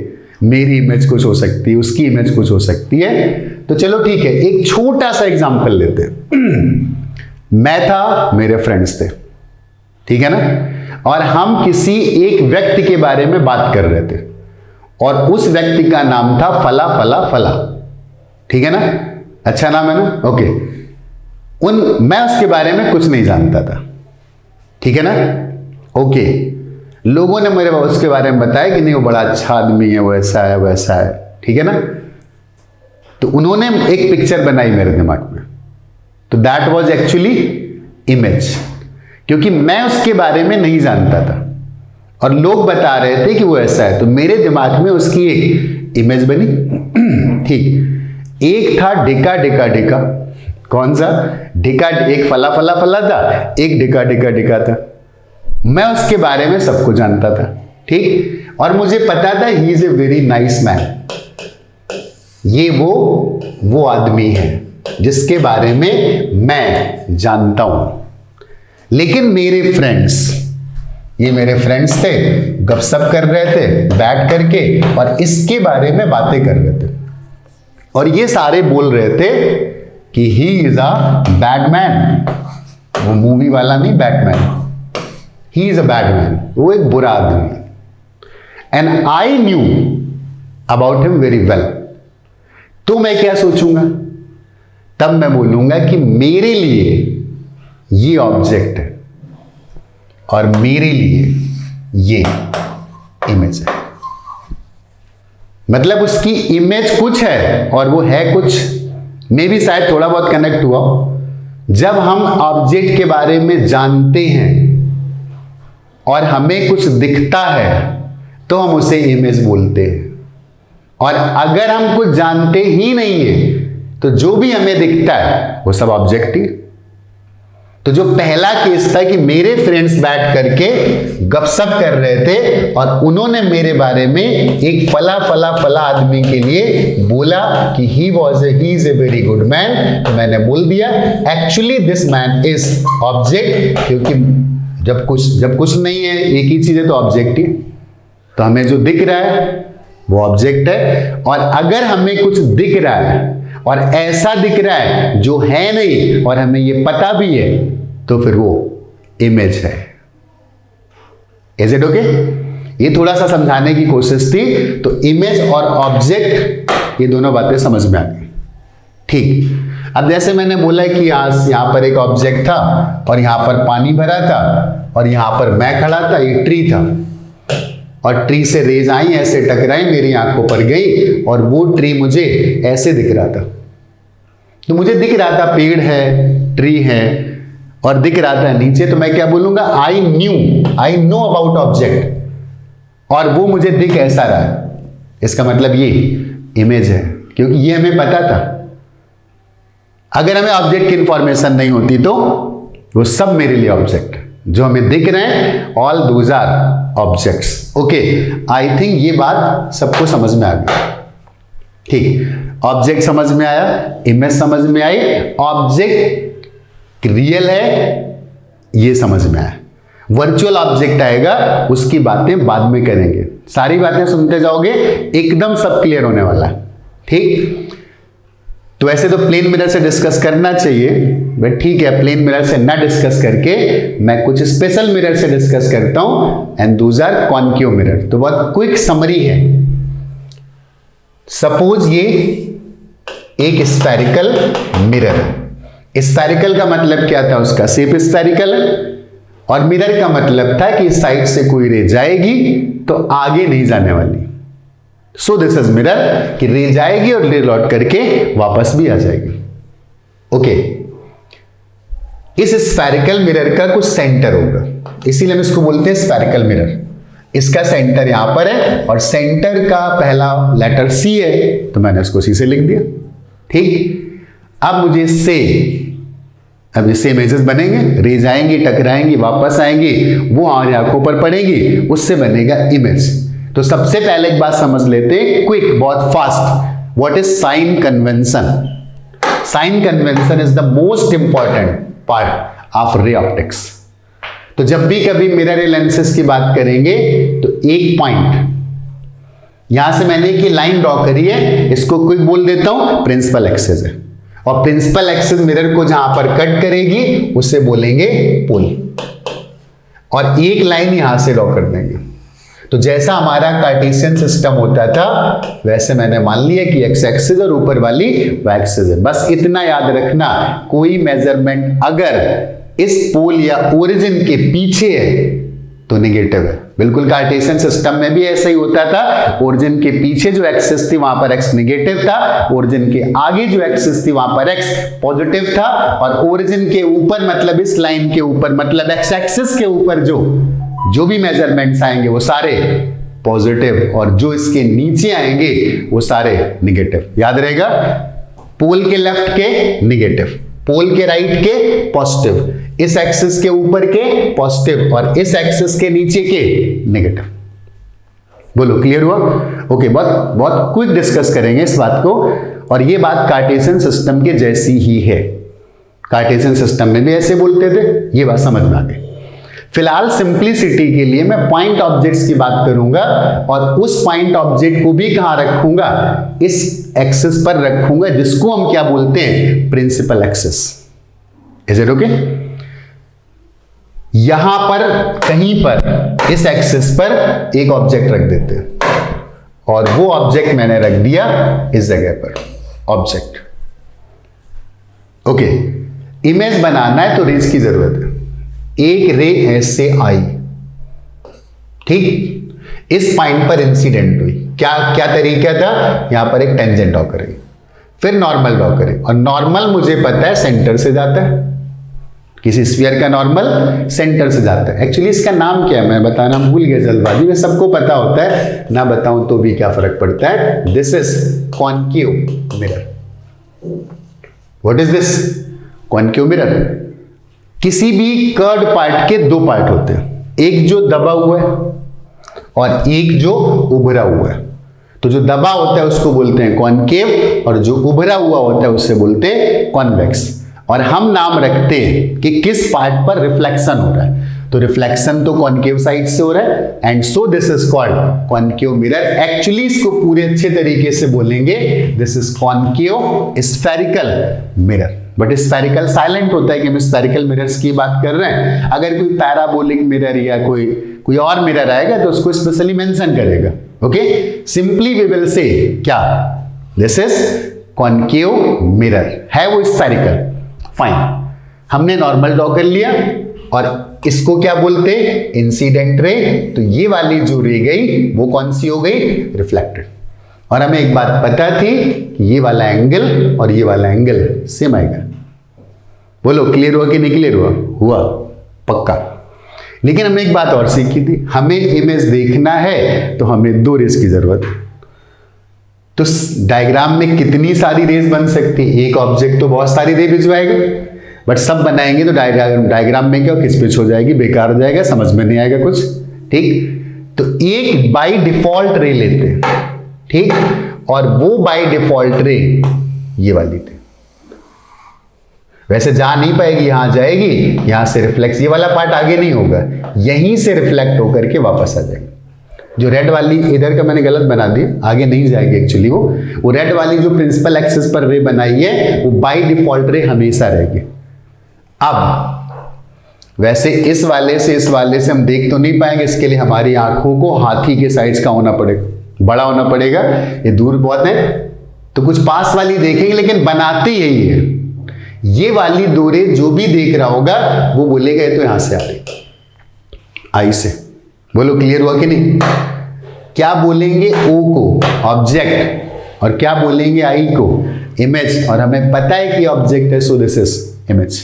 मेरी इमेज कुछ हो सकती है, उसकी इमेज कुछ हो सकती है। तो चलो ठीक है, एक छोटा सा एग्जांपल लेते हैं। मैं था, मेरे फ्रेंड्स थे, ठीक है ना, और हम किसी एक व्यक्ति के बारे में बात कर रहे थे और उस व्यक्ति का नाम था फला फला फला, ठीक है ना? अच्छा नाम है ना? ओके। मैं उसके बारे में कुछ नहीं जानता था, ठीक है ना? ओके। लोगों ने मेरे उसके बारे में बताया कि नहीं वो बड़ा अच्छा आदमी है, वो ऐसा है वैसा है, ठीक है ना? तो उन्होंने एक पिक्चर बनाई मेरे दिमाग में, तो दैट वाज एक्चुअली इमेज, क्योंकि मैं उसके बारे में नहीं जानता था और लोग बता रहे थे कि वो ऐसा है, तो मेरे दिमाग में उसकी एक इमेज बनी। ठीक, एक था डिका डिका डिका। कौन सा? डिका। एक फला फला फला था, एक डिका डिका डिका था। मैं उसके बारे में सबको जानता था, ठीक, और मुझे पता था he is a very nice man. ये वो आदमी है जिसके बारे में मैं जानता हूं। लेकिन मेरे फ्रेंड्स, ये मेरे फ्रेंड्स थे, गपशप कर रहे थे बैठ करके और इसके बारे में बातें कर रहे थे। और ये सारे बोल रहे थे कि he is a bad man. वो मूवी वाला नहीं, Batman. He is a bad man, वो एक बुरा आदमी। And I knew about him very well. तो मैं क्या सोचूंगा? तब मैं बोलूंगा कि मेरे लिए ये ऑब्जेक्ट है और मेरे लिए ये इमेज है। मतलब उसकी इमेज कुछ है और वो है कुछ। मे भी शायद थोड़ा बहुत कनेक्ट हुआ। जब हम ऑब्जेक्ट के बारे में जानते हैं और हमें कुछ दिखता है तो हम उसे इमेज बोलते हैं, और अगर हम कुछ जानते ही नहीं है तो जो भी हमें दिखता है वो सब ऑब्जेक्ट ही। तो जो पहला केस था कि मेरे फ्रेंड्स बैठ करके गपशप कर रहे थे और उन्होंने मेरे बारे में एक फला फला फला आदमी के लिए बोला कि he is a very good man, तो मैंने बोल दिया actually this man is object. क्योंकि जब कुछ नहीं है, एक ही चीज है, तो ऑब्जेक्ट ही। तो हमें जो दिख रहा है वो ऑब्जेक्ट है, और अगर हमें कुछ दिख रहा है और ऐसा दिख रहा है जो है नहीं और हमें ये पता भी है, तो फिर वो इमेज है। Is it okay? ये थोड़ा सा समझाने की कोशिश थी। तो इमेज और ऑब्जेक्ट, ये दोनों बातें समझ में आ गई। ठीक। अब जैसे मैंने बोला कि यहां पर एक ऑब्जेक्ट था और यहां पर पानी भरा था और यहां पर मैं खड़ा था, एक ट्री था, और ट्री से रेज आई, ऐसे टकराई, मेरी आंखों पर गई और वो ट्री मुझे ऐसे दिख रहा था। तो मुझे दिख रहा था पेड़ है, ट्री है, और दिख रहा था नीचे। तो मैं क्या बोलूंगा? आई नो अबाउट ऑब्जेक्ट, और वो मुझे दिख ऐसा रहा। इसका मतलब ये इमेज है, क्योंकि ये हमें पता था। अगर हमें ऑब्जेक्ट की इंफॉर्मेशन नहीं होती तो वो सब मेरे लिए ऑब्जेक्ट जो हमें दिख रहे हैं, all those are objects. Okay, I think ये बात सबको समझ में आ गई। ठीक, ऑब्जेक्ट समझ में आया, इमेज समझ में आई, ऑब्जेक्ट रियल है ये समझ में आया। वर्चुअल ऑब्जेक्ट आएगा, उसकी बातें बाद में करेंगे। सारी बातें सुनते जाओगे, एकदम सब क्लियर होने वाला है। ठीक, तो वैसे तो प्लेन मिरर से डिस्कस करना चाहिए, बट ठीक है, प्लेन मिरर से ना डिस्कस करके मैं कुछ स्पेशल मिरर से डिस्कस करता हूं, and those are concave mirror. तो बहुत क्विक समरी है। सपोज ये एक स्फेरिकल मिरर है। स्फेरिकल का मतलब क्या था? उसका शेप स्फेरिकल है, और मिरर का मतलब था कि इस साइड से कोई रे जाएगी तो आगे नहीं जाने वाली। सो दिस इज मिरर, कि रे जाएगी और रे लौट करके वापस भी आ जाएगी। ओके, इस स्फेरिकल मिरर का कुछ सेंटर होगा, इसीलिए हम इसको बोलते हैं स्फेरिकल मिरर। इसका सेंटर यहां पर है और सेंटर का पहला लेटर सी है, तो मैंने उसको सी से लिख दिया। ठीक, अब मुझे से, अब इससे इमेजेस बनेंगे, रे जाएंगी, टकराएंगी, वापस आएंगी, वो हमारी आंखों पर पड़ेगी, उससे बनेगा इमेज। तो सबसे पहले एक बात समझ लेते हैं, क्विक, बहुत fast. What is sign convention? Sign convention is the most important part of ray optics. तो जब भी कभी मिरर रे लेंसेज की बात करेंगे तो एक पॉइंट यहां से मैंने एक लाइन ड्रॉ करी है, इसको क्विक बोल देता हूं, प्रिंसिपल एक्सिस है। और प्रिंसिपल एक्सिस मिरर को जहां पर कट करेगी उसे बोलेंगे पोल, और एक लाइन यहां से ड्रॉ कर देंगे। तो जैसा हमारा कार्टेशियन सिस्टम होता था, वैसे मैंने मान लिया कि एक्स एक्सिस और ऊपर वाली वाई एक्सिस है। बस इतना याद रखना, कोई मेजरमेंट अगर इस पोल या ओरिजिन के पीछे है तो नेगेटिव है। बिल्कुल कार्टेशियन सिस्टम में भी ऐसा ही होता था। ओरिजिन के पीछे जो एक्सिस थी वहां पर एक्स नेगेटिव था, ओरिजिन के आगे जो एक्सिस थी वहां पर एक्स पॉजिटिव था, और ओरिजिन के ऊपर मतलब इस लाइन के ऊपर मतलब एक्स एक्सिस के ऊपर जो भी मेजरमेंट्स आएंगे वो सारे पॉजिटिव, और जो इसके नीचे आएंगे वो सारे निगेटिव। याद रहेगा, पोल के लेफ्ट के निगेटिव, पोल के राइट के पॉजिटिव, इस एक्सिस के ऊपर के पॉजिटिव और इस एक्सिस के नीचे के नेगेटिव। बोलो, क्लियर हुआ? ओके, बहुत बहुत क्विक डिस्कस करेंगे इस बात को। और ये बात कार्टेशियन सिस्टम के जैसी ही है। कार्टेशियन सिस्टम में भी ऐसे बोलते थे, ये बात समझ में आ गई। फिलहाल सिंप्लिसिटी के लिए मैं पॉइंट ऑब्जेक्ट्स की बात करूंगा और उस पॉइंट ऑब्जेक्ट को भी कहां रखूंगा, इस एक्सिस पर रखूंगा, जिसको हम क्या बोलते हैं, principal axis. Is it okay? यहां पर कहीं पर इस एक्सिस पर एक ऑब्जेक्ट रख देते हैं और वो ऑब्जेक्ट मैंने रख दिया इस जगह पर, ऑब्जेक्ट। ओके, इमेज बनाना है तो रेज की जरूरत है। एक रे ऐसे आई, ठीक, इस पॉइंट पर इंसिडेंट हुई, क्या तरीका था, यहां पर एक टेंजेंट ड्रॉ करेंगे, फिर नॉर्मल ड्रॉ करें, और नॉर्मल मुझे पता है सेंटर से जाता है, किसी स्फीयर का नॉर्मल सेंटर से जाता है। एक्चुअली इसका नाम क्या है मैं बताना भूल गया जल्दबाजी में, सबको पता होता है, ना बताऊं तो भी क्या फर्क पड़ता है। This is concave mirror. What is this? Concave mirror. किसी भी कर्ड पार्ट के दो पार्ट होते हैं, एक जो दबा हुआ है और एक जो उभरा हुआ है। तो जो दबा होता है उसको बोलते हैं कॉन्केव और जो उभरा हुआ होता है उससे बोलते हैं कॉन्वेक्स। और हम नाम रखते हैं कि किस पार्ट पर रिफ्लेक्शन हो रहा है, तो रिफ्लेक्शन तो कॉन्केव साइड से हो रहा है, and so this is called concave mirror. Actually इसको पूरे अच्छे तरीके से बोलेंगे, this is concave spherical mirror. But spherical silent होता है कि हम स्फेरिकल मिरर्स की बात कर रहे हैं। अगर कोई पैराबोलिक मिरर या कोई और मिरर आएगा तो उसको स्पेशली मेंशन करेगा। Okay, simply we will say क्या, दिस इज कॉन्केव मिरर, है वो स्फेरिकल। फाइन, हमने नॉर्मल ड्रॉ कर लिया और इसको क्या बोलते हैं, इंसिडेंट रे। तो ये वाली जो रे गई वो कौन सी हो गई, रिफ्लेक्टेड। और हमें एक बात पता थी कि ये वाला एंगल और ये वाला एंगल सेम आएगा। बोलो क्लियर हुआ कि नहीं क्लियर हुआ? हुआ, पक्का। लेकिन हमने एक बात और सीखी थी, हमें इमेज देखना है तो हमें दो रेज की जरूरत है। तो डायग्राम में कितनी सारी रेज बन सकती है? एक ऑब्जेक्ट तो बहुत सारी रे भिजवाएगा, बट सब बनाएंगे तो डायग्राम में क्या किचपिच हो जाएगी, बेकार हो जाएगा, समझ में नहीं आएगा कुछ। ठीक, तो एक बाय डिफॉल्ट रे लेते हैं, ठीक, और वो बाय डिफॉल्ट रे ये वाली थी। वैसे जा नहीं पाएगी, यहां जाएगी, यहां से रिफ्लेक्स, ये वाला पार्ट आगे नहीं होगा, यहीं से रिफ्लेक्ट होकर के वापस आ जाएगी। जो रेड वाली इधर का मैंने गलत बना दी, आगे नहीं जाएगी एक्चुअली, वो रेड वाली जो प्रिंसिपल एक्सिस पर रे बनाई है वो बाय डिफॉल्ट रे हमेशा रहेगी। अब वैसे इस वाले से हम देख तो नहीं पाएंगे, इसके लिए हमारी आंखों को हाथी के साइज का होना पड़ेगा, बड़ा होना पड़ेगा, ये दूर बहुत है, तो कुछ पास वाली देखेंगे, लेकिन बनाते यही है। ये वाली दो रे जो भी देख रहा होगा वो बोलेगा ये तो यहां से आ रही, आई से। बोलो क्लियर हुआ कि नहीं? क्या बोलेंगे ओ को ऑब्जेक्ट और क्या बोलेंगे आई को इमेज, और हमें पता है कि ऑब्जेक्ट है, सो दिस इज इमेज।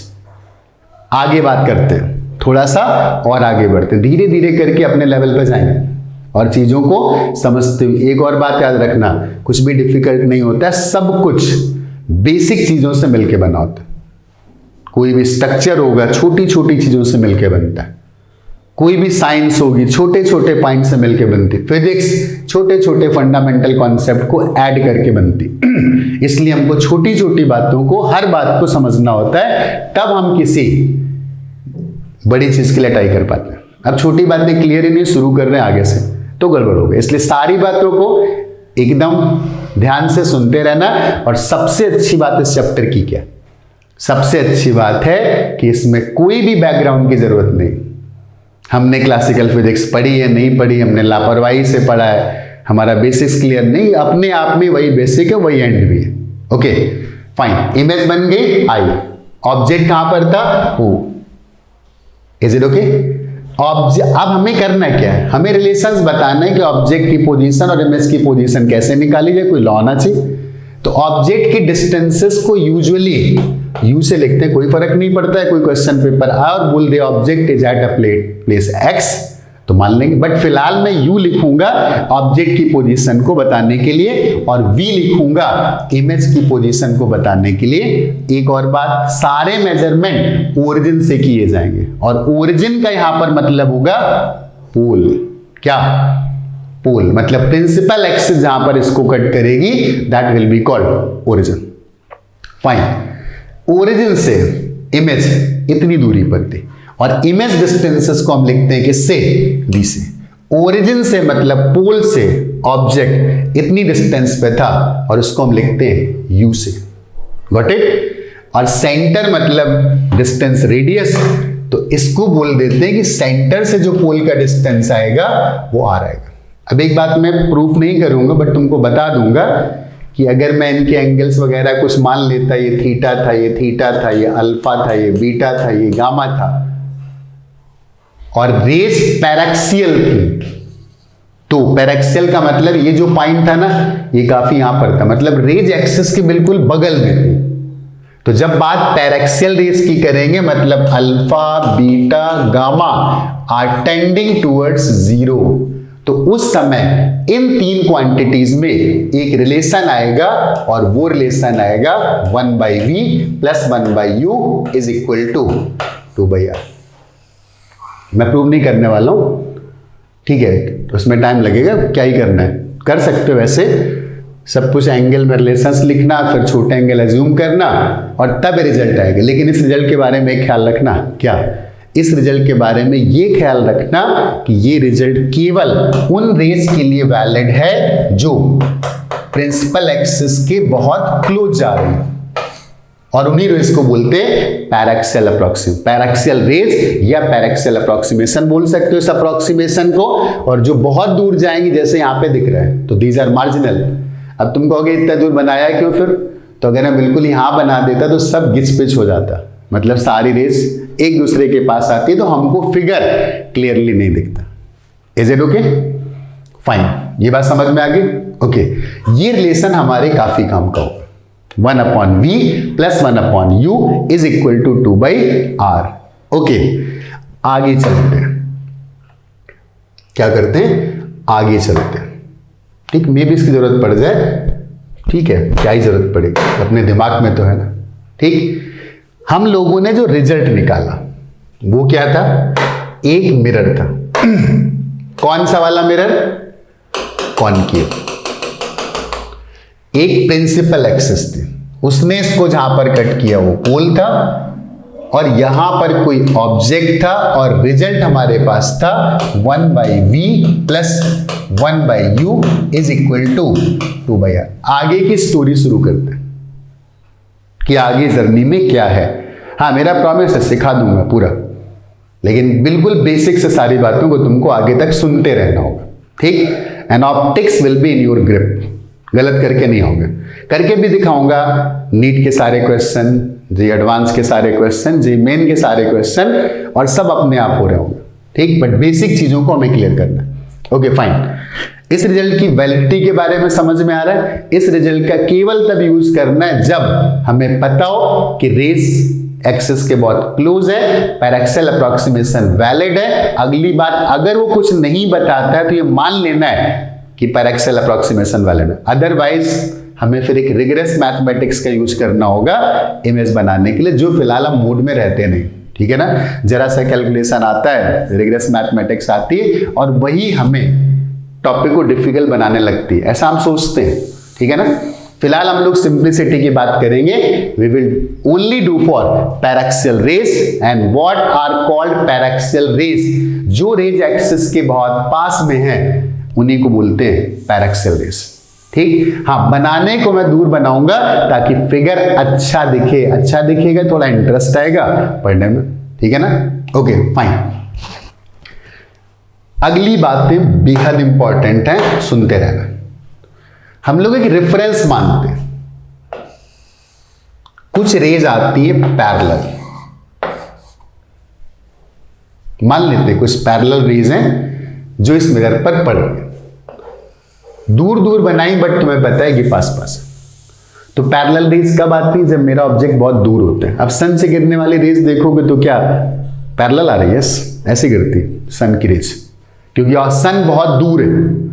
आगे बात करते हैं, थोड़ा सा और आगे बढ़ते हैं, धीरे धीरे करके अपने लेवल पर जाएंगे और चीजों को समझते हुए। एक और बात याद रखना, कुछ भी डिफिकल्ट नहीं होता है, सब कुछ बेसिक चीजों से मिलकर बना होता है। कोई भी स्ट्रक्चर होगा छोटी छोटी चीजों से मिलकर बनता है, कोई भी साइंस होगी छोटे छोटे पॉइंट से मिलकर बनती, फिजिक्स छोटे छोटे फंडामेंटल कॉन्सेप्ट को ऐड करके बनती। इसलिए हमको छोटी छोटी बातों को, हर बात को समझना होता है, तब हम किसी बड़ी चीज के लिए ट्राई कर पाते हैं। अब छोटी बातें क्लियर ही नहीं, शुरू कर रहे हैं आगे से तो गड़बड़ हो गई। इसलिए सारी बातों को एकदम ध्यान से सुनते रहना। और सबसे अच्छी बात इस चैप्टर की क्या, सबसे अच्छी बात है कि इसमें कोई भी बैकग्राउंड की जरूरत नहीं। हमने क्लासिकल फिजिक्स पढ़ी है नहीं पढ़ी, हमने लापरवाही से पढ़ा है, हमारा बेसिक्स क्लियर नहीं, अपने आप में वही बेसिक है, वही एंड भी है। ओके फाइन, इमेज बन गई आई, ऑब्जेक्ट कहां पर था ओ, इज इट ओके? ऑब्जेक्ट, अब हमें करना क्या है, हमें रिलेशंस बताना है कि ऑब्जेक्ट की पोजीशन और इमेज की पोजीशन कैसे निकाली जाए, कोई लॉ आना चाहिए। तो ऑब्जेक्ट की डिस्टेंसेस को यूजुअली यू से लिखते हैं, कोई फर्क नहीं पड़ता है, कोई क्वेश्चन पेपर आए और बोल दे object is at a place x तो मान लेंगे, बट फिलहाल मैं यू लिखूंगा ऑब्जेक्ट की पोजीशन को बताने के लिए और वी लिखूंगा इमेज की पोजीशन को बताने के लिए। एक और बात, सारे मेजरमेंट ओरिजिन से किए जाएंगे और ओरिजिन का यहां पर मतलब होगा पोल। क्या पोल? मतलब प्रिंसिपल एक्सिस जहां पर इसको कट करेगी that will be called origin. Fine, origin से इमेज इतनी दूरी पर थी और इमेज डिस्टेंसेस को हम लिखते हैं किससे, वी से। ओरिजिन से मतलब पोल से ऑब्जेक्ट इतनी डिस्टेंस पे था और उसको हम लिखते हैं यू से। Got it. और सेंटर मतलब डिस्टेंस रेडियस, तो इसको बोल देते हैं कि सेंटर से जो पोल का डिस्टेंस आएगा वो आर आएगा। अब एक बात मैं प्रूफ नहीं करूंगा बट तुमको बता दूंगा कि अगर मैं इनके एंगल्स वगैरह कुछ मान लेता, ये थीटा था, ये थीटा था, ये अल्फा था, ये बीटा था, ये गामा था, और रेस पैरेक्सियल थी, तो पैरेक्सियल का मतलब ये जो पॉइंट था ना, ये काफी यहां पर था, मतलब रेज एक्सिस के बिल्कुल बगल में थी। तो जब बात पैरेक्सियल रेस की करेंगे मतलब alpha beta gamma are tending towards zero, तो उस समय इन तीन क्वांटिटीज में एक रिलेशन आएगा और वो रिलेशन आएगा 1/v plus 1/u is equal to 2/r। मैं प्रूव नहीं करने वाला हूं, ठीक है, तो उसमें टाइम लगेगा, क्या ही करना है, कर सकते हो वैसे सब कुछ एंगल में रिलेशंस लिखना, फिर छोटे एंगल एज्यूम करना और तब रिजल्ट आएगा। लेकिन इस रिजल्ट के बारे में एक ख्याल रखना, क्या, इस रिजल्ट के बारे में ये ख्याल रखना कि ये रिजल्ट केवल उन रेस के लिए वैलिड है जो प्रिंसिपल एक्सिस के बहुत क्लोज जा रही है, और उन्हीं रेस को बोलते हैं पैरेक्सियल अप्रोक्सीमेशन, पैरेक्सियल रेस या पैरेक्सियल अप्रोक्सीमेशन बोल सकते हो इस अप्रोक्सीमेशन को। और जो बहुत दूर जाएंगी जैसे यहाँ पे दिख रहा है, तो दीज आर मार्जिनल। अब तुम कहोगे इतना दूर बनाया क्यों फिर, तो अगर मैं बिल्कुल यहां बना देता तो सब गिच पिच हो जाता, मतलब सारी रेस एक दूसरे के पास आती है तो हमको फिगर क्लियरली नहीं दिखता। इज इट ओके, फाइन, ये बात समझ में आ गई। ओके, ये रिलेशन हमारे काफी काम का हो, 1/v plus 1/u is equal to 2/r। Okay, आगे चलते हैं, क्या करते हैं, आगे चलते हैं, ठीक, मे भी इसकी जरूरत पड़ जाए, ठीक है, क्या ही जरूरत पड़ेगी, अपने दिमाग में तो है ना। ठीक, हम लोगों ने जो रिजल्ट निकाला वो क्या था, एक मिरर था। कौन सा वाला मिरर, कॉनकेव। एक प्रिंसिपल एक्सिस थी, उसने इसको जहां पर कट किया वो पोल था, और यहां पर कोई ऑब्जेक्ट था, और रिजल्ट हमारे पास था 1/v plus 1/u is equal to 2/r। आगे की स्टोरी शुरू करते हैं कि आगे जर्नी में क्या है। हाँ, मेरा प्रॉमिस है, सिखा दूंगा पूरा, लेकिन बिल्कुल बेसिक से सारी बातों को तुमको आगे तक सुनते रहना होगा, ठीक। And optics will be in your grip, गलत करके नहीं होगा, करके भी दिखाऊंगा। नीट के सारे क्वेश्चन, जी एडवांस के सारे क्वेश्चन, जी मेन के सारे क्वेश्चन, और सब अपने आप हो रहे होंगे, ठीक, बट बेसिक चीजों को हमें क्लियर करना है। ओके फाइन, इस रिजल्ट की वैलिडिटी के बारे में समझ में आ रहा है। इस रिजल्ट का केवल तब यूज करना है जब हमें पता हो कि रेस एक्सिस के बहुत क्लोज है, पैरेक्सियल अप्रोक्सीमेशन वैलिड है। अगली बात, अगर वो कुछ नहीं बताता है तो ये मान लेना है कि पैरेक्सियल अप्रोक्सीमेशन वैलिड है, अदरवाइज हमें फिर एक रिगरस मैथमेटिक्स का यूज करना होगा इमेज बनाने के लिए, जो फिलहाल हम मूड में रहते नहीं, ठीक है ना। जरा सा कैलकुलेशन आता है, रिगरस मैथमेटिक्स आती है, और वही हमें टॉपिक को डिफिकल्ट बनाने लगती है, ऐसा हम सोचते हैं, ठीक है ना। फिलहाल हम लोग सिंप्लिसिटी की बात करेंगे। We will only do for paraxial rays, and what are called paraxial rays, जो रेज एक्सिस के बहुत पास में है उन्हीं को बोलते हैं पैरेक्सियल रेस, ठीक। हाँ, बनाने को मैं दूर बनाऊंगा ताकि फिगर अच्छा दिखे, अच्छा दिखेगा, थोड़ा इंटरेस्ट आएगा पढ़ने में, ठीक है ना। ओके फाइन, अगली बातें बेहद इंपॉर्टेंट है, सुनते रहना। हम लोग एक रेफरेंस मानते हैं, कुछ रेज आती है पैरेलल, मान लेते हैं कुछ पैरेलल रेज हैं जो इस मिरर पर पड़ रही है, दूर दूर बनाई बट तुम्हें पता है कि पास पास है। तो पैरेलल रेज कब आती है, जब मेरा ऑब्जेक्ट बहुत दूर होता है। अब सन से गिरने वाली रेज देखोगे तो क्या पैरेलल आ रही है, ऐसे गिरती सन की रेज, क्योंकि सन बहुत दूर है,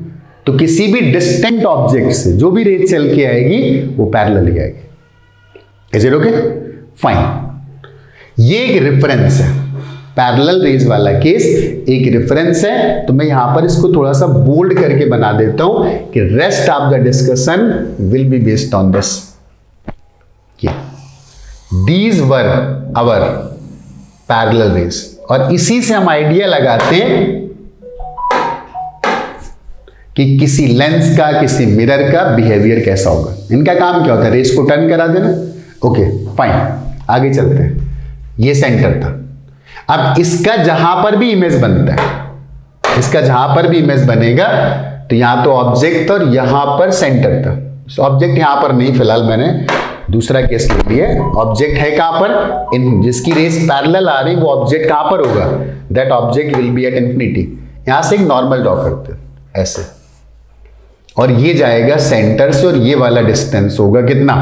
तो किसी भी डिस्टेंट ऑब्जेक्ट से जो भी रेज चल के आएगी वो पैरेलल ही आएगी। Is it okay, fine. ये एक रेफरेंस है, पैरेलल रेज वाला केस एक रेफरेंस है, तो मैं यहां पर इसको थोड़ा सा बोल्ड करके बना देता हूं कि rest of the discussion will be based on this. These were our parallel rays, और इसी से हम आइडिया लगाते हैं कि किसी लेंस का, किसी मिरर का बिहेवियर कैसा होगा। इनका काम क्या होता है? रेस को टर्न करा देना। ओके फाइन, आगे चलते हैं। ये सेंटर था। अब इसका जहां पर भी इमेज बनता है, इसका जहां पर भी इमेज बनेगा तो यहां तो ऑब्जेक्ट था और यहां पर सेंटर था। ऑब्जेक्ट यहां पर नहीं, फिलहाल मैंने दूसरा केस ले लिया। ऑब्जेक्ट है कहां पर? जिसकी रेस पैरेलल आ रही, वो ऑब्जेक्ट कहां पर होगा? That object will be at infinity. यहां से एक नॉर्मल ड्रॉ करते हैं ऐसे, और ये जाएगा सेंटर से, और ये वाला डिस्टेंस होगा कितना?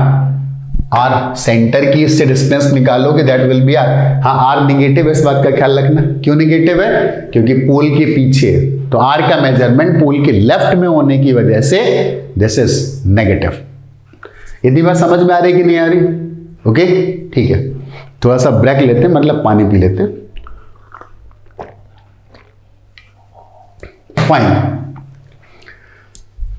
आर। सेंटर की इससे डिस्टेंस निकालोगे, दैट विल बी आर। हाँ, आर निगेटिव है, इस बात का ख्याल रखना। क्यों निगेटिव है? क्योंकि पोल के पीछे है, तो आर का मेजरमेंट पोल के लेफ्ट में होने की वजह से दिस इज नेगेटिव। यदि बात समझ में आ रही कि नहीं आ रही? ओके ठीक है, थोड़ा सा ब्रेक लेते हैं, मतलब पानी पी लेते हैं। फाइन,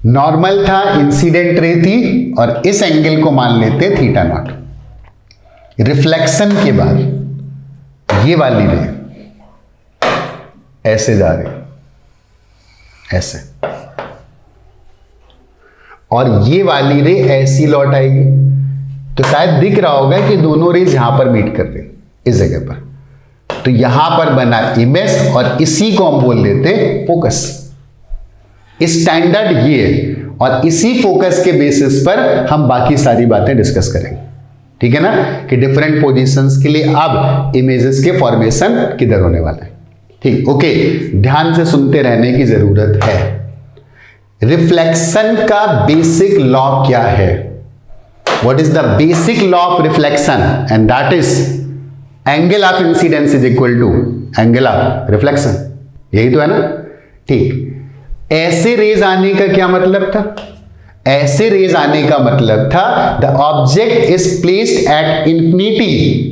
नॉर्मल था, इंसिडेंट रे थी, और इस एंगल को मान लेते थीटा नॉट। रिफ्लेक्शन के बाद ये वाली रे ऐसे जा रही, ऐसे, और ये वाली रे ऐसी लौट आएगी। तो शायद दिख रहा होगा कि दोनों रेज यहां पर मीट कर रही इस जगह पर। तो यहां पर बना इमेज, और इसी को हम बोल देते फोकस। स्टैंडर्ड ये है, और इसी फोकस के बेसिस पर हम बाकी सारी बातें डिस्कस करेंगे। ठीक है ना, कि डिफरेंट पोजीशंस के लिए अब इमेजेस के फॉर्मेशन किधर होने वाले हैं। ठीक, ओके, ध्यान से सुनते रहने की जरूरत है। रिफ्लेक्शन का बेसिक लॉ क्या है? What is the basic law of reflection? And that is angle of incidence is equal to angle of reflection. यही तो है ना? ठीक, ऐसे रेज आने का क्या मतलब था? ऐसे रेज आने का मतलब था the object is placed at infinity.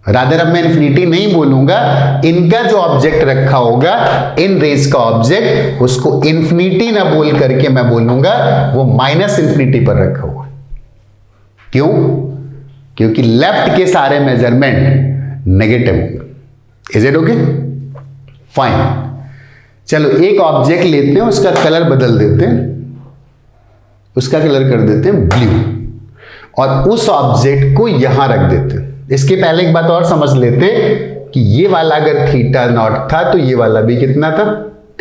Rather, अब मैं इंफिनिटी नहीं बोलूंगा, इनका जो ऑब्जेक्ट रखा होगा, इन रेज का ऑब्जेक्ट, उसको इंफिनिटी ना बोल करके मैं बोलूंगा वो माइनस इंफिनिटी पर रखा हुआ। क्यों? क्योंकि लेफ्ट के सारे मेजरमेंट नेगेटिव होंगे। Is it okay? फाइन, चलो एक ऑब्जेक्ट लेते हैं, उसका कलर बदल देते हैं, उसका कलर कर देते हैं ब्लू, और उस ऑब्जेक्ट को यहां रख देते हैं। इसके पहले एक बात और समझ लेते कि ये वाला अगर थीटा नॉट था तो ये वाला भी कितना था?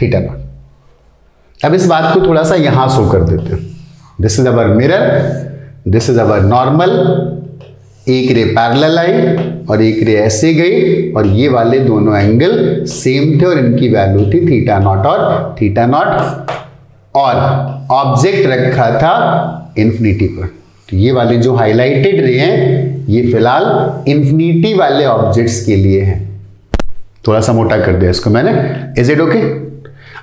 Theta naught. अब इस बात को थोड़ा सा यहां शो कर देते हैं। This is our mirror, this is our normal. एक रे पैरेलल आई और एक रे ऐसे गई, और ये वाले दोनों एंगल सेम थे, और इनकी वैल्यू थी थीटा नॉट और थीटा नॉट, और ऑब्जेक्ट रखा था इंफिनिटी पर। तो ये वाले जो हाईलाइटेड रे हैं, ये फिलहाल इंफिनिटी वाले ऑब्जेक्ट्स के लिए हैं। थोड़ा सा मोटा कर दिया इसको मैंने। Is it okay?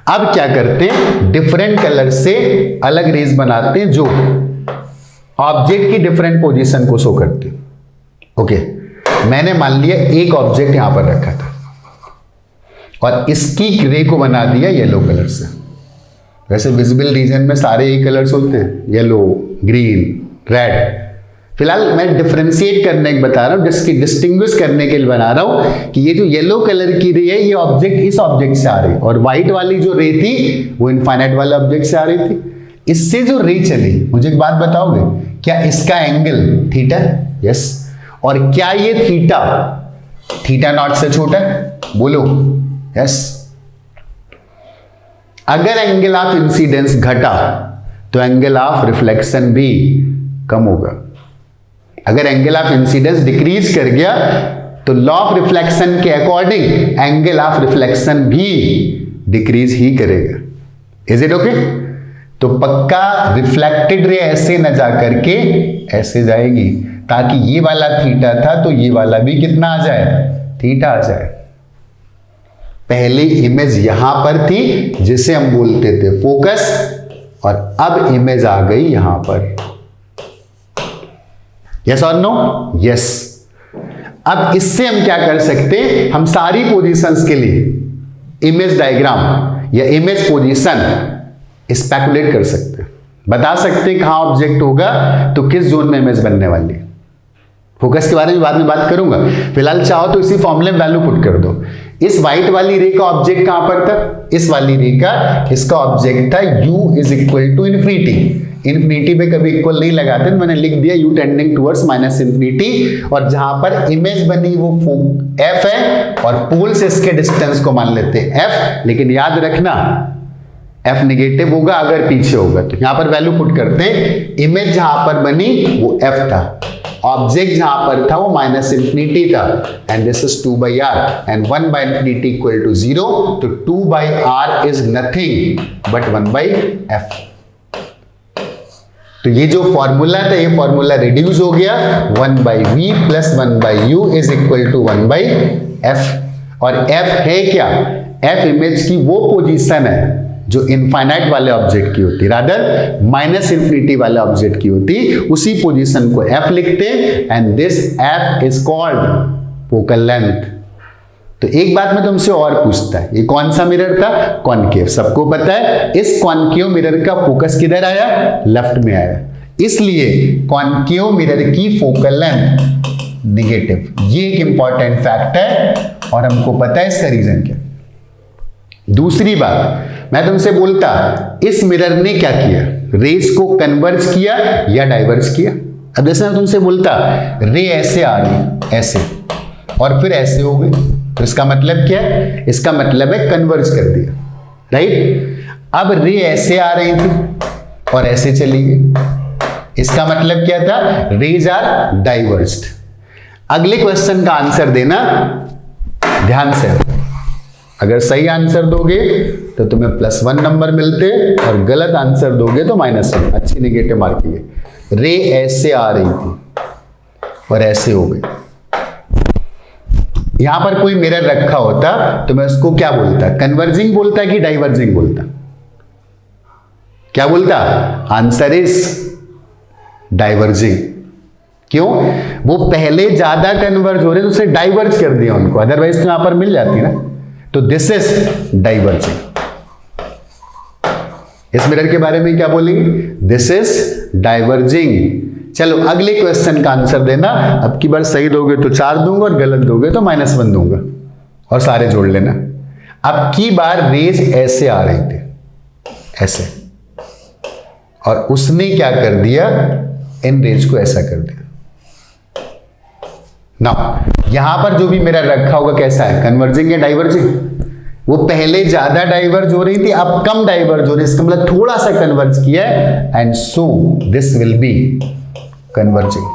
अब क्या करते हैं, डिफरेंट कलर से अलग रेज बनाते हैं जो ऑब्जेक्ट की डिफरेंट पोजीशन को शो करते हैं। ओके, मैंने मान लिया एक ऑब्जेक्ट यहां पर रखा था और इसकी रे को बना दिया येलो कलर से। वैसे विजिबल रीजन में सारे ये कलर्स होते हैं, येलो, ग्रीन, रेड। फिलहाल मैं डिफरेंशिएट करने के बता रहा हूं, जिसकी डिस्टिंग्विश करने के लिए बना रहा हूं कि ये जो येलो कलर की रे है, ये ऑब्जेक्ट इस ऑब्जेक्ट से आ रही है, और व्हाइट वाली जो रे थी वो इनफाइनाइट वाले ऑब्जेक्ट से आ रही थी। इससे जो रे चली, मुझे एक बात बताओगे, क्या इसका एंगल थीटा? यस। और क्या ये थीटा थीटा नॉट से छोटा है? बोलो यस। अगर एंगल ऑफ इंसिडेंस घटा तो एंगल ऑफ रिफ्लेक्शन भी कम होगा। अगर एंगल ऑफ इंसिडेंस डिक्रीज कर गया तो लॉ ऑफ रिफ्लेक्शन के अकॉर्डिंग एंगल ऑफ रिफ्लेक्शन भी डिक्रीज ही करेगा। Is it okay? तो पक्का रिफ्लेक्टेड रे ऐसे न जा करके ऐसे जाएगी, ताकि ये वाला थीटा था तो ये वाला भी कितना आ जाए? थीटा आ जाए। पहले इमेज यहां पर थी जिसे हम बोलते थे फोकस, और अब इमेज आ गई यहां पर। यस और नो? यस। अब इससे हम क्या कर सकते हैं, हम सारी पोजीशंस के लिए इमेज डायग्राम या इमेज पोजीशन स्पेकुलेट कर सकते हैं, बता सकते हैं कहां ऑब्जेक्ट होगा तो किस जोन में इमेज बनने वाली है। फोकस के बारे में बाद में बात करूंगा, फिलहाल चाहो तो इसी फॉर्मूले में वैल्यू पुट कर दो। इस व्हाइट वाली रे का ऑब्जेक्ट कहां पर था, इस वाली रे का, इसका ऑब्जेक्ट था u is equal to infinity. Infinity पे कभी इक्वल नहीं लगाते, तो मैंने लिख दिया u tending towards minus infinity, और जहां पर इमेज बनी वो f है और पोल से इसके डिस्टेंस को मान लेते हैं f, लेकिन याद रखना f नेगेटिव होगा अगर पीछे होगा। तो यहां पर वैल्यू पुट करते हैं, इमेज जहां पर बनी वो f था, ऑब्जेक्ट जहां पर था वो माइनस इंफिनिटी था, and this is 2/r and 1/infinity equal to 0, तो 2/r is nothing but 1/f। तो ये जो फॉर्मूला था ये फॉर्मूला रिड्यूस हो गया, 1/v plus 1/u is equal to 1/f। और f है क्या, f इमेज की वो पोजीशन है जो इनफाइनाइट वाले ऑब्जेक्ट की होती, रादर माइनस इंफिनिटी वाले ऑब्जेक्ट की होती, उसी पोजीशन को f लिखते हैं, and this f is called focal length. तो एक बात मैं तुमसे और पूछता है, ये कौन सा मिरर था, कॉनकेव, सबको पता है इस कॉनकेव मिरर का फोकस किधर आया, लेफ्ट में आया, इसलिए कॉनकेव मिरर की फोकल लेंथ नेगेटिव। ये एक इंपॉर्टेंट फैक्ट है और हमको पता है इसका रीजन क्या। दूसरी बात, मैं तुमसे बोलता इस मिरर ने क्या किया, रेज को कन्वर्ज किया या डाइवर्ज किया। अब जैसे मैं तुमसे बोलता रे ऐसे आ रही ऐसे और फिर ऐसे हो गई, तो इसका मतलब क्या है, इसका मतलब है कन्वर्ज कर दिया, राइट। अब रे ऐसे आ रही थी और ऐसे चली गई, इसका मतलब क्या था, रेज आर डाइवर्ज्ड। अगले क्वेश्चन का आंसर देना ध्यान से, अगर सही आंसर दोगे तो तुम्हें +1 नंबर मिलते, और गलत आंसर दोगे तो -1, अच्छी नेगेटिव मार्किंग है। रे ऐसे आ रही थी और ऐसे हो गई, यहां पर कोई मिरर रखा होता तो मैं उसको क्या बोलता, कन्वर्जिंग बोलता कि डाइवर्जिंग बोलता, क्या बोलता, आंसर इज डाइवर्जिंग। क्यों, वो पहले ज्यादा कन्वर्ज हो रहे तो उसे डाइवर्ज कर दिया उनको, अदरवाइज तो यहां पर मिल जाती ना, तो दिस इज डाइवर्जिंग। इस मिरर के बारे में क्या बोलेंगे, दिस इज डाइवर्जिंग। चलो अगले क्वेश्चन का आंसर देना, अब की बार सही दोगे तो 4 दूंगा और गलत दोगे तो -1 दूंगा, और सारे जोड़ लेना। अब की बार रेज ऐसे आ रही थी ऐसे, और उसने क्या कर दिया, इन रेज को ऐसा कर दिया ना। यहां पर जो भी मिरर रखा होगा कैसा है, कन्वर्जिंग या डाइवर्जिंग, वो पहले ज्यादा डाइवर्ज हो रही थी अब कम डाइवर्ज हो रही है, इसका मतलब थोड़ा सा कन्वर्ज किया है, and so this will be converging.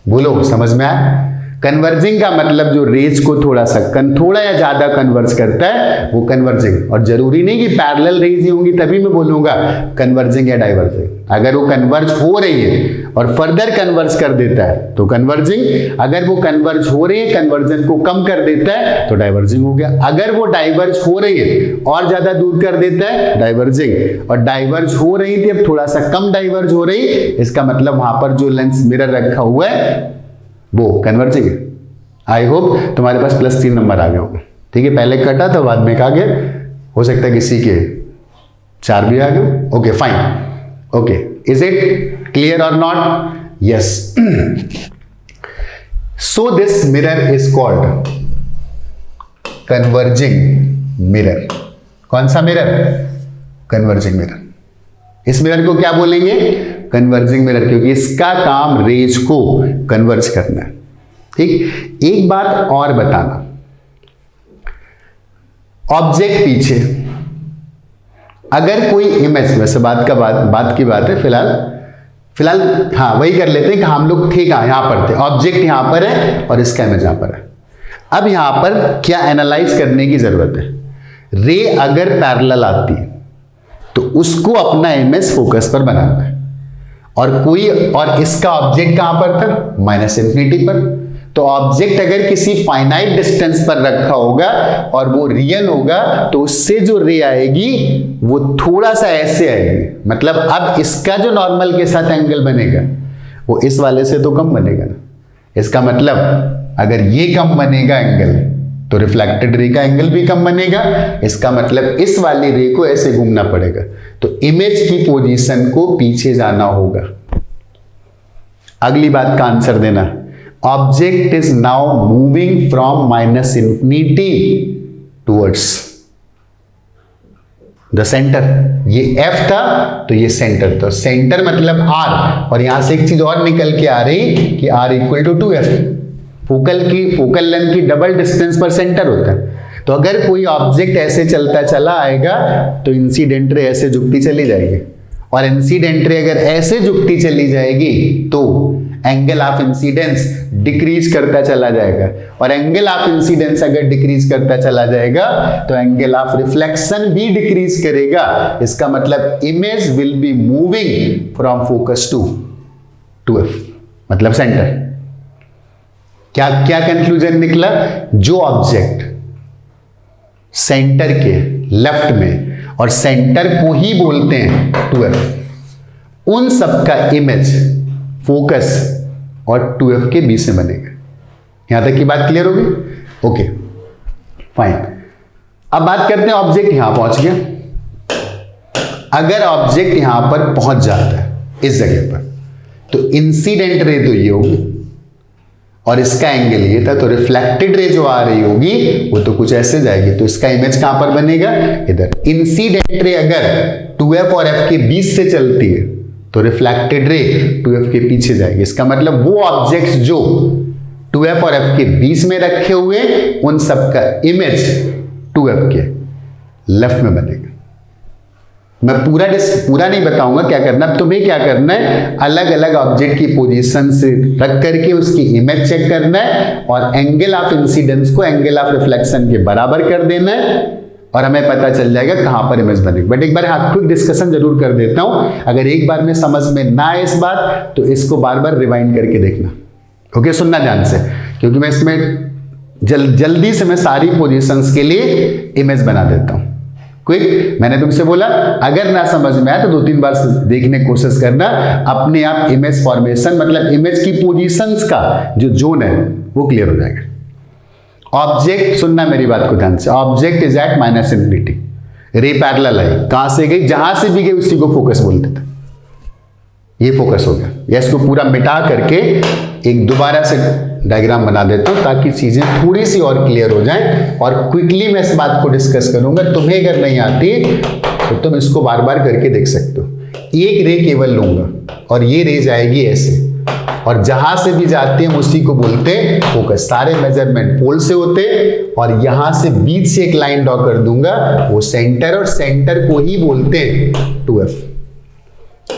बोलो समझ में आया, कन्वर्जिंग का मतलब जो रेज को थोड़ा या ज्यादा कन्वर्ज करता है वो कन्वर्जिंग, और जरूरी नहीं कि पैरेलल रेज ही होंगी तभी मैं बोलूंगा कन्वर्जिंग या डाइवर्जिंग। अगर वो कन्वर्ज हो रही है और फर्दर कन्वर्ज कर देता है तो कन्वर्जिंग, अगर वो कन्वर्ज हो रही है कन्वर्जन को कम कर देता है तो डाइवर्जिंग हो गया, अगर वो डाइवर्ज हो रही है और ज्यादा दूर कर देता है डाइवर्जिंग, और डाइवर्ज हो रही थी अब थोड़ा सा कम डाइवर्ज हो रही, इसका मतलब वहां पर जो लेंस मिरर रखा हुआ है वो कन्वर्जिंग है। आई होप तुम्हारे पास +3 नंबर आ गए होंगे, ठीक है, पहले कटा तो बाद में आ गया, हो सकता है किसी के 4 भी आ गए, okay fine, okay, is it clear और not, yes. So this mirror is called converging mirror. कौन सा मिरर, कन्वर्जिंग मिरर। इस मिरर को क्या बोलेंगे, कन्वर्जिंग मिरर, क्योंकि इसका काम रेज को कन्वर्ज करना है, ठीक। एक बात और बताना, ऑब्जेक्ट पीछे, अगर कोई इमेज, वैसे बात की बात है, फिलहाल हाँ वही कर लेते हैं कि हम लोग थे कहां, यहां पर थे, ऑब्जेक्ट यहां पर है और इसका इमेज यहां पर है। अब यहां पर क्या एनालाइज करने की जरूरत है, रे अगर पैरेलल आती है तो उसको अपना इमेज फोकस पर बनाना है, और इसका ऑब्जेक्ट कहां पर था, -∞ पर। तो ऑब्जेक्ट अगर किसी फाइनाइट डिस्टेंस पर रखा होगा और वो रियल होगा तो उससे जो रे आएगी वो थोड़ा सा ऐसे आएगी, मतलब अब इसका जो नॉर्मल के साथ एंगल बनेगा वो इस वाले से तो कम बनेगा ना, इसका मतलब अगर ये कम बनेगा एंगल तो रिफ्लेक्टेड रे का एंगल भी कम बनेगा, इसका मतलब इस वाली रे को ऐसे घूमना पड़ेगा, तो इमेज की पोजीशन को पीछे जाना होगा। अगली बात का आंसर देना। Object is now moving from minus infinity towards the centre. ये F था तो ये सेंटर था। सेंटर मतलब R, और यहां से एक चीज और निकल के आ रही कि R equal to 2F। Focal length की डबल डिस्टेंस पर सेंटर होता है। तो अगर कोई ऑब्जेक्ट ऐसे चलता चला आएगा तो इंसिडेंट रे ऐसे झुकती चली जाएगी, और इंसिडेंट रे अगर ऐसे झुकती चली जाएगी तो एंगल ऑफ इंसिडेंस डिक्रीज करता चला जाएगा, और एंगल ऑफ इंसिडेंस अगर डिक्रीज करता चला जाएगा तो एंगल ऑफ रिफ्लेक्शन भी डिक्रीज करेगा। इसका मतलब image will be moving from focus to F, मतलब सेंटर। क्या क्या कंक्लूजन निकला? जो ऑब्जेक्ट सेंटर के लेफ्ट में, और सेंटर को ही बोलते हैं 2F, उन सबका इमेज फोकस और 2F के बीच में बनेगा। यहां तक की बात क्लियर होगी? Okay fine. अब बात करते हैं ऑब्जेक्ट यहां पहुंच गया। अगर ऑब्जेक्ट यहां पर पहुंच जाता है इस जगह पर, तो इंसिडेंट रे तो ये होगी और इसका एंगल ये था, तो रिफ्लेक्टेड रे जो आ रही होगी वो तो कुछ ऐसे जाएगी, तो इसका इमेज कहां पर बनेगा? इधर। इंसिडेंट रे अगर 2F और F के बीच से चलती है तो रिफ्लेक्टेड रे 2F के पीछे जाएगी। इसका मतलब वो ऑब्जेक्ट्स जो 2F और F के बीच में रखे हुए उन सबका इमेज 2F के लेफ्ट में बनेगा। मैं पूरा नहीं बताऊंगा क्या करना। अब तुम्हें क्या करना है, अलग अलग ऑब्जेक्ट की पोजीशन से रख करके उसकी इमेज चेक करना है, और एंगल ऑफ इंसिडेंस को एंगल ऑफ रिफ्लेक्शन के बराबर कर देना है, और हमें पता चल जाएगा कहां पर इमेज बनेगी। बट एक बार क्विक डिस्कशन जरूर कर देता हूं, अगर एक बार में समझ में ना आए इस बात तो इसको बार बार रिवाइंड करके देखना। ओके, सुनना ध्यान से, क्योंकि मैं इसमें जल्दी से मैं सारी पोजीशंस के लिए इमेज बना देता हूं। क्विक, मैंने तुमसे बोला अगर ना समझ में आए तो 2-3 बार देखने की कोशिश करना, अपने आप इमेज फॉर्मेशन मतलब इमेज की पोजीशंस का जो जोन है वो क्लियर हो जाएगा। ऑब्जेक्ट, सुनना मेरी बात को ध्यान से, object is at minus infinity, ray parallel आई, कहां से गई? जहां से भी गई उसी को फोकस बोलते थे। ये फोकस हो गया। या इसको पूरा मिटा करके एक दोबारा से डायग्राम बना देता हूं ताकि चीजें थोड़ी सी और क्लियर हो जाएं, और क्विकली मैं इस बात को डिस्कस करूंगा। तुम्हें अगर नहीं आती तो तुम इसको बार बार करके देख सकते हो। एक रे केवल लूंगा और ये रे जाएगी ऐसे, और जहां से भी जाते हैं उसी को बोलते हैं फोकस। सारे मेजरमेंट पोल से होते, और यहां से बीच से एक लाइन ड्रॉ कर दूंगा, वो सेंटर, और सेंटर को ही बोलते हैं 2F।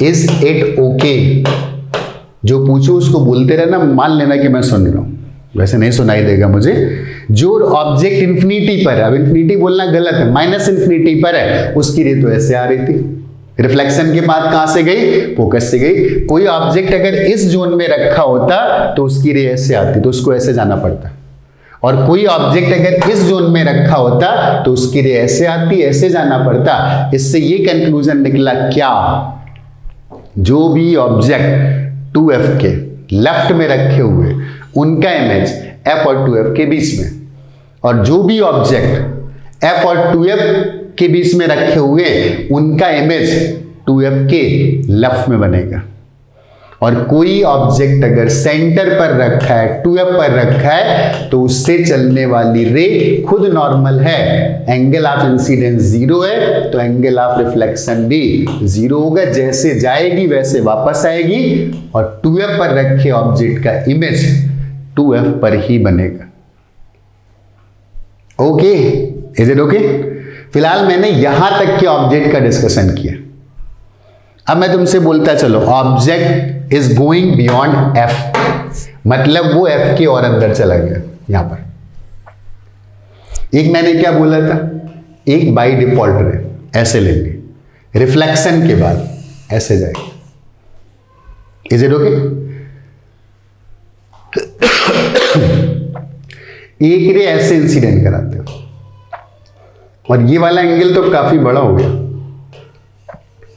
Is it okay? जो पूछो उसको बोलते रहना, मान लेना कि मैं सुन रहा हूं, वैसे नहीं सुनाई देगा मुझे। जो ऑब्जेक्ट इंफिनिटी पर है, अब इंफिनिटी बोलना गलत है, माइनस इंफिनिटी पर है, उसकी रे तो ऐसे आ रही थी। रिफ्लेक्शन के बाद कहां से गई? फोकस से गई। कोई ऑब्जेक्ट अगर इस जोन में रखा होता तो उसकी रे ऐसे आती, तो उसको ऐसे जाना पड़ता। और कोई ऑब्जेक्ट अगर इस जोन में रखा होता तो उसकी रे ऐसे आती, ऐसे जाना पड़ता। इससे ये कंक्लूजन निकला क्या? जो भी ऑब्जेक्ट 2F के लेफ्ट में रखे हुए उनका इमेज F और 2F के बीच में, और जो भी ऑब्जेक्ट F और 2F के बीच में रखे हुए उनका इमेज 2F के लेफ्ट में बनेगा। और कोई ऑब्जेक्ट अगर सेंटर पर रखा है, 2F पर रखा है, तो उससे चलने वाली रे खुद नॉर्मल है, एंगल ऑफ इंसिडेंस 0 है, तो एंगल ऑफ रिफ्लेक्शन भी 0 होगा। जैसे जाएगी वैसे वापस आएगी, और 2F पर रखे ऑब्जेक्ट का इमेज 2F पर ही बनेगा। Okay, is it okay? फिलहाल मैंने यहां तक के ऑब्जेक्ट का डिस्कशन किया। अब मैं तुमसे बोलता चलो, object is going beyond F, मतलब वो F के और अंदर चला गया। यहां पर एक मैंने क्या बोला था, एक बाई डिफॉल्ट रे ऐसे लेंगे, रिफ्लेक्शन के बाद ऐसे जाएगा। Is it okay? एक रे ऐसे इंसिडेंट कराते हो, और ये वाला एंगल तो काफी बड़ा हो गया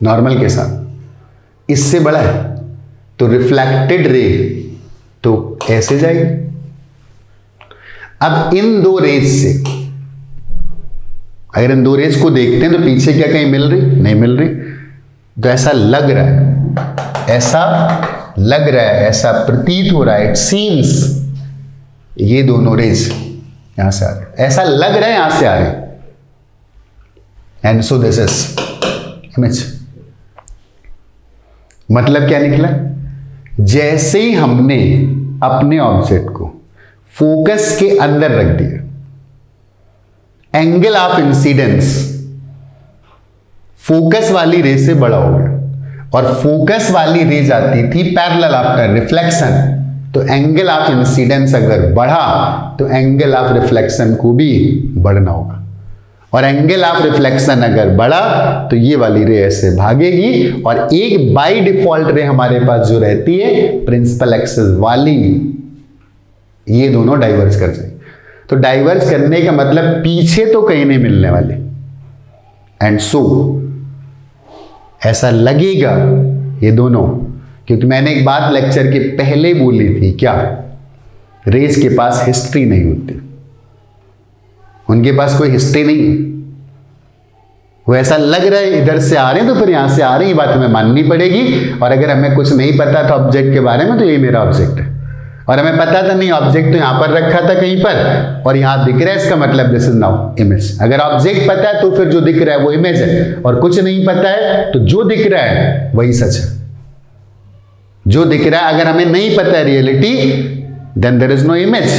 नॉर्मल के साथ, इससे बड़ा है, तो रिफ्लेक्टेड रे तो ऐसे जाएगी। अब इन दो रेज से, अगर इन दो रेज को देखते हैं तो पीछे क्या कहीं मिल रही? नहीं मिल रही। तो ऐसा लग रहा है, ऐसा लग रहा है, ऐसा प्रतीत हो रहा है, इट सीम्स, ये दोनों रेज यहां से आ रहे हैं, ऐसा लग रहा है यहां से आ रहे हैं, and so this is image. मतलब क्या निकला? जैसे ही हमने अपने ऑब्जेक्ट को फोकस के अंदर रख दिया, एंगल ऑफ इंसिडेंस फोकस वाली रे से बड़ा हो गया, और फोकस वाली रे जाती थी पैरेलल आफ्टर रिफ्लेक्शन, तो एंगल ऑफ इंसिडेंस अगर बढ़ा तो एंगल ऑफ रिफ्लेक्शन को भी बढ़ना होगा, और एंगल ऑफ रिफ्लेक्शन अगर बढ़ा तो ये वाली रे ऐसे भागेगी, और एक बाय डिफॉल्ट रे हमारे पास जो रहती है प्रिंसिपल एक्सिस वाली, ये दोनों डाइवर्ज कर जाएंगे। तो डाइवर्ज करने का मतलब पीछे तो कहीं नहीं मिलने वाले, एंड सो ऐसा लगेगा ये दोनों, क्योंकि मैंने एक बात लेक्चर के पहले बोली थी, क्या? रेज के पास हिस्ट्री नहीं होती, उनके पास कोई हिस्ट्री नहीं है, वो ऐसा लग रहा है इधर से आ रहे हैं तो फिर यहां से आ रही, ये बात हमें माननी पड़ेगी। और अगर हमें कुछ नहीं पता था ऑब्जेक्ट के बारे में तो ये मेरा ऑब्जेक्ट है, और हमें पता था नहीं ऑब्जेक्ट तो यहां पर रखा था कहीं पर और यहां दिख रहा है, इसका मतलब दिस इज नाउ इमेज। अगर ऑब्जेक्ट पता है तो फिर जो दिख रहा है वो इमेज है, और कुछ नहीं पता है तो जो दिख रहा है वही सच है, जो दिख रहा है। अगर हमें नहीं पता है reality, then there is no image.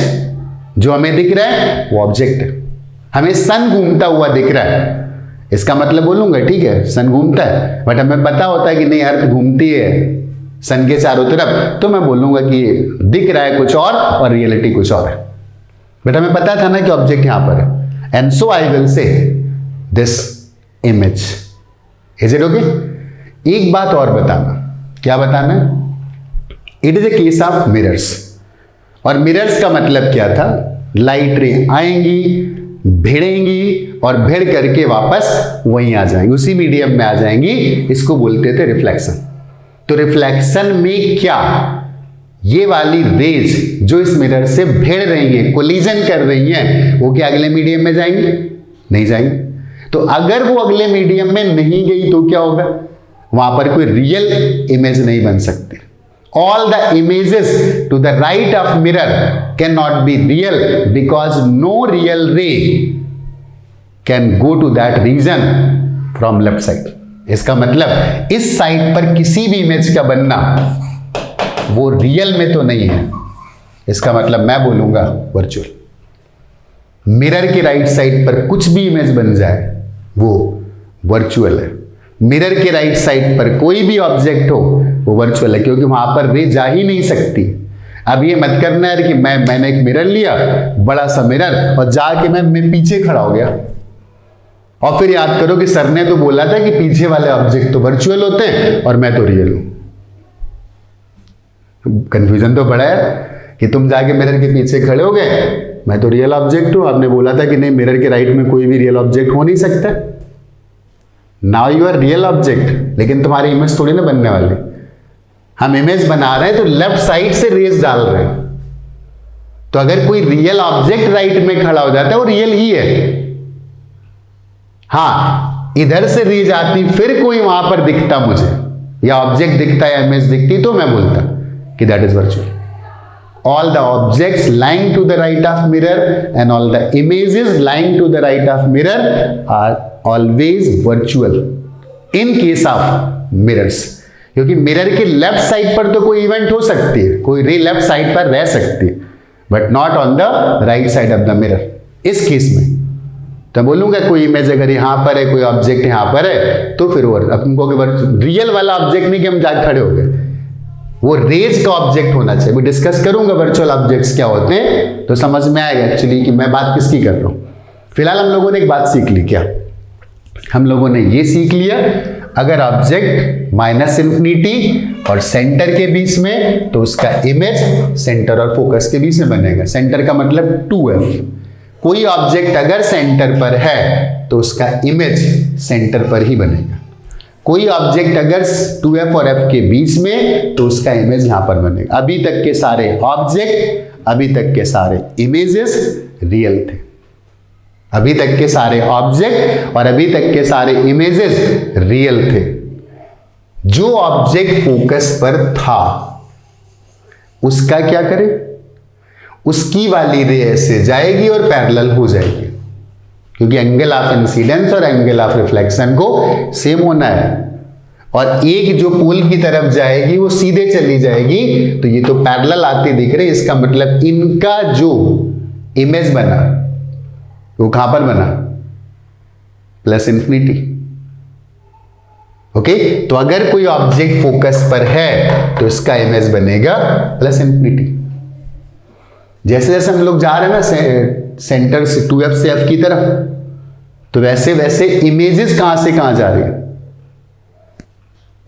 जो हमें दिख रहा है वो ऑब्जेक्ट है। हमें सन घूमता हुआ दिख रहा है, इसका मतलब बोलूंगा ठीक है सन घूमता है, बट हमें पता होता है कि नहीं अर्थ घूमती है सन के चारों तरफ, तो मैं बोलूंगा कि दिख रहा है कुछ और रियलिटी कुछ और है, बट हमें पता था ना कि ऑब्जेक्ट यहां पर है, and so I will say this image. Is it okay? एक बात और बताना, क्या बताना? It is a case of mirrors, और मिरर्स का मतलब क्या था? लाइट रे आएंगी, भिड़ेंगी और भिड़ करके वापस वहीं आ जाएंगी, उसी मीडियम में आ जाएंगी, इसको बोलते थे रिफ्लेक्शन। तो रिफ्लेक्शन में क्या, ये वाली रेज जो इस मिरर से भिड़ रही है, कोलिजन कर रही हैं, वो क्या अगले मीडियम में जाएंगी? नहीं जाएंगी। तो अगर वो अगले मीडियम में नहीं गई तो क्या होगा? वहां पर कोई रियल इमेज नहीं बन सकती। All the images to the right of mirror cannot be real because no real ray can go to that region from left side. इसका मतलब इस साइड पर किसी भी इमेज का बनना वो रियल में तो नहीं है, इसका मतलब मैं बोलूंगा वर्चुअल। मिरर की राइट साइड पर कुछ भी इमेज बन जाए वो वर्चुअल है, मिरर के राइट साइड पर कोई भी ऑब्जेक्ट हो वो वर्चुअल है, क्योंकि वहां पर रे जा ही नहीं सकती। अब ये मत करना है कि मैंने एक मिरर लिया, बड़ा सा मिरर, और जाके मैं पीछे खड़ा हो गया, और फिर याद करो कि सर ने तो बोला था कि पीछे वाले ऑब्जेक्ट तो वर्चुअल होते हैं और मैं तो रियल हूं। कंफ्यूजन तो बड़ा है कि तुम जाके मिरर के पीछे खड़े हो गए, मैं तो रियल ऑब्जेक्ट हूं, आपने बोला था कि नहीं मिरर के राइट में कोई भी रियल ऑब्जेक्ट हो नहीं सकता। Now you are real object, लेकिन तुम्हारी इमेज थोड़ी ना बनने वाली। हम इमेज बना रहे हैं तो लेफ्ट साइड से रेज डाल रहे हैं, तो अगर कोई रियल ऑब्जेक्ट राइट में खड़ा हो जाता है वो रियल ही है। हाँ, इधर से रेज आती फिर कोई वहां पर दिखता मुझे, या ऑब्जेक्ट दिखता या इमेज दिखती, तो मैं बोलता कि that is virtual. All the objects lying to the right of mirror and all the images lying to the right of mirror are always virtual in case of mirrors. क्योंकि mirror के left side पर तो कोई event हो सकती है, कोई रे लेफ्ट साइड पर रह सकती है, but not on the right side of the mirror. इस केस में तो बोलूंगा कोई इमेज अगर यहां पर है, कोई ऑब्जेक्ट यहां पर है, तो फिर वो अब तुमको रियल वाला ऑब्जेक्ट नहीं कि हम जाके खड़े हो गए, वो रेज का ऑब्जेक्ट होना चाहिए। मैं डिस्कस करूंगा वर्चुअल ऑब्जेक्ट्स क्या होते हैं, तो समझ में आएगा एक्चुअली कि मैं बात किसकी कर रहा हूं। फिलहाल हम लोगों ने एक बात सीख ली, क्या हम लोगों ने ये सीख लिया, अगर ऑब्जेक्ट माइनस इन्फिनिटी और सेंटर के बीच में, तो उसका इमेज सेंटर और फोकस के बीच में बनेगा। सेंटर का मतलब 2f। कोई ऑब्जेक्ट अगर सेंटर पर है तो उसका इमेज सेंटर पर ही बनेगा। कोई ऑब्जेक्ट अगर 2f और f के बीच में, तो उसका इमेज यहां पर बनेगा। अभी तक के सारे ऑब्जेक्ट, अभी तक के सारे इमेजेस रियल थे, अभी तक के सारे ऑब्जेक्ट और अभी तक के सारे इमेजेस रियल थे। जो ऑब्जेक्ट फोकस पर था उसका क्या करें, उसकी वाली रे ऐसे जाएगी और पैरेलल हो जाएगी, क्योंकि एंगल ऑफ इंसिडेंस और एंगल ऑफ रिफ्लेक्शन को सेम होना है। और एक जो पोल की तरफ जाएगी वो सीधे चली जाएगी, तो ये तो पैरेलल आते दिख रहे, इसका मतलब इनका जो इमेज बना वो कहां पर बना, प्लस इंफिनिटी। ओके, तो अगर कोई ऑब्जेक्ट फोकस पर है तो इसका इमेज बनेगा प्लस इंफिनिटी। जैसे जैसे हम लोग जा रहे हैं ना सेंटर से 2f से f की तरफ, तो वैसे वैसे इमेजेस कहां से कहां जा रही है,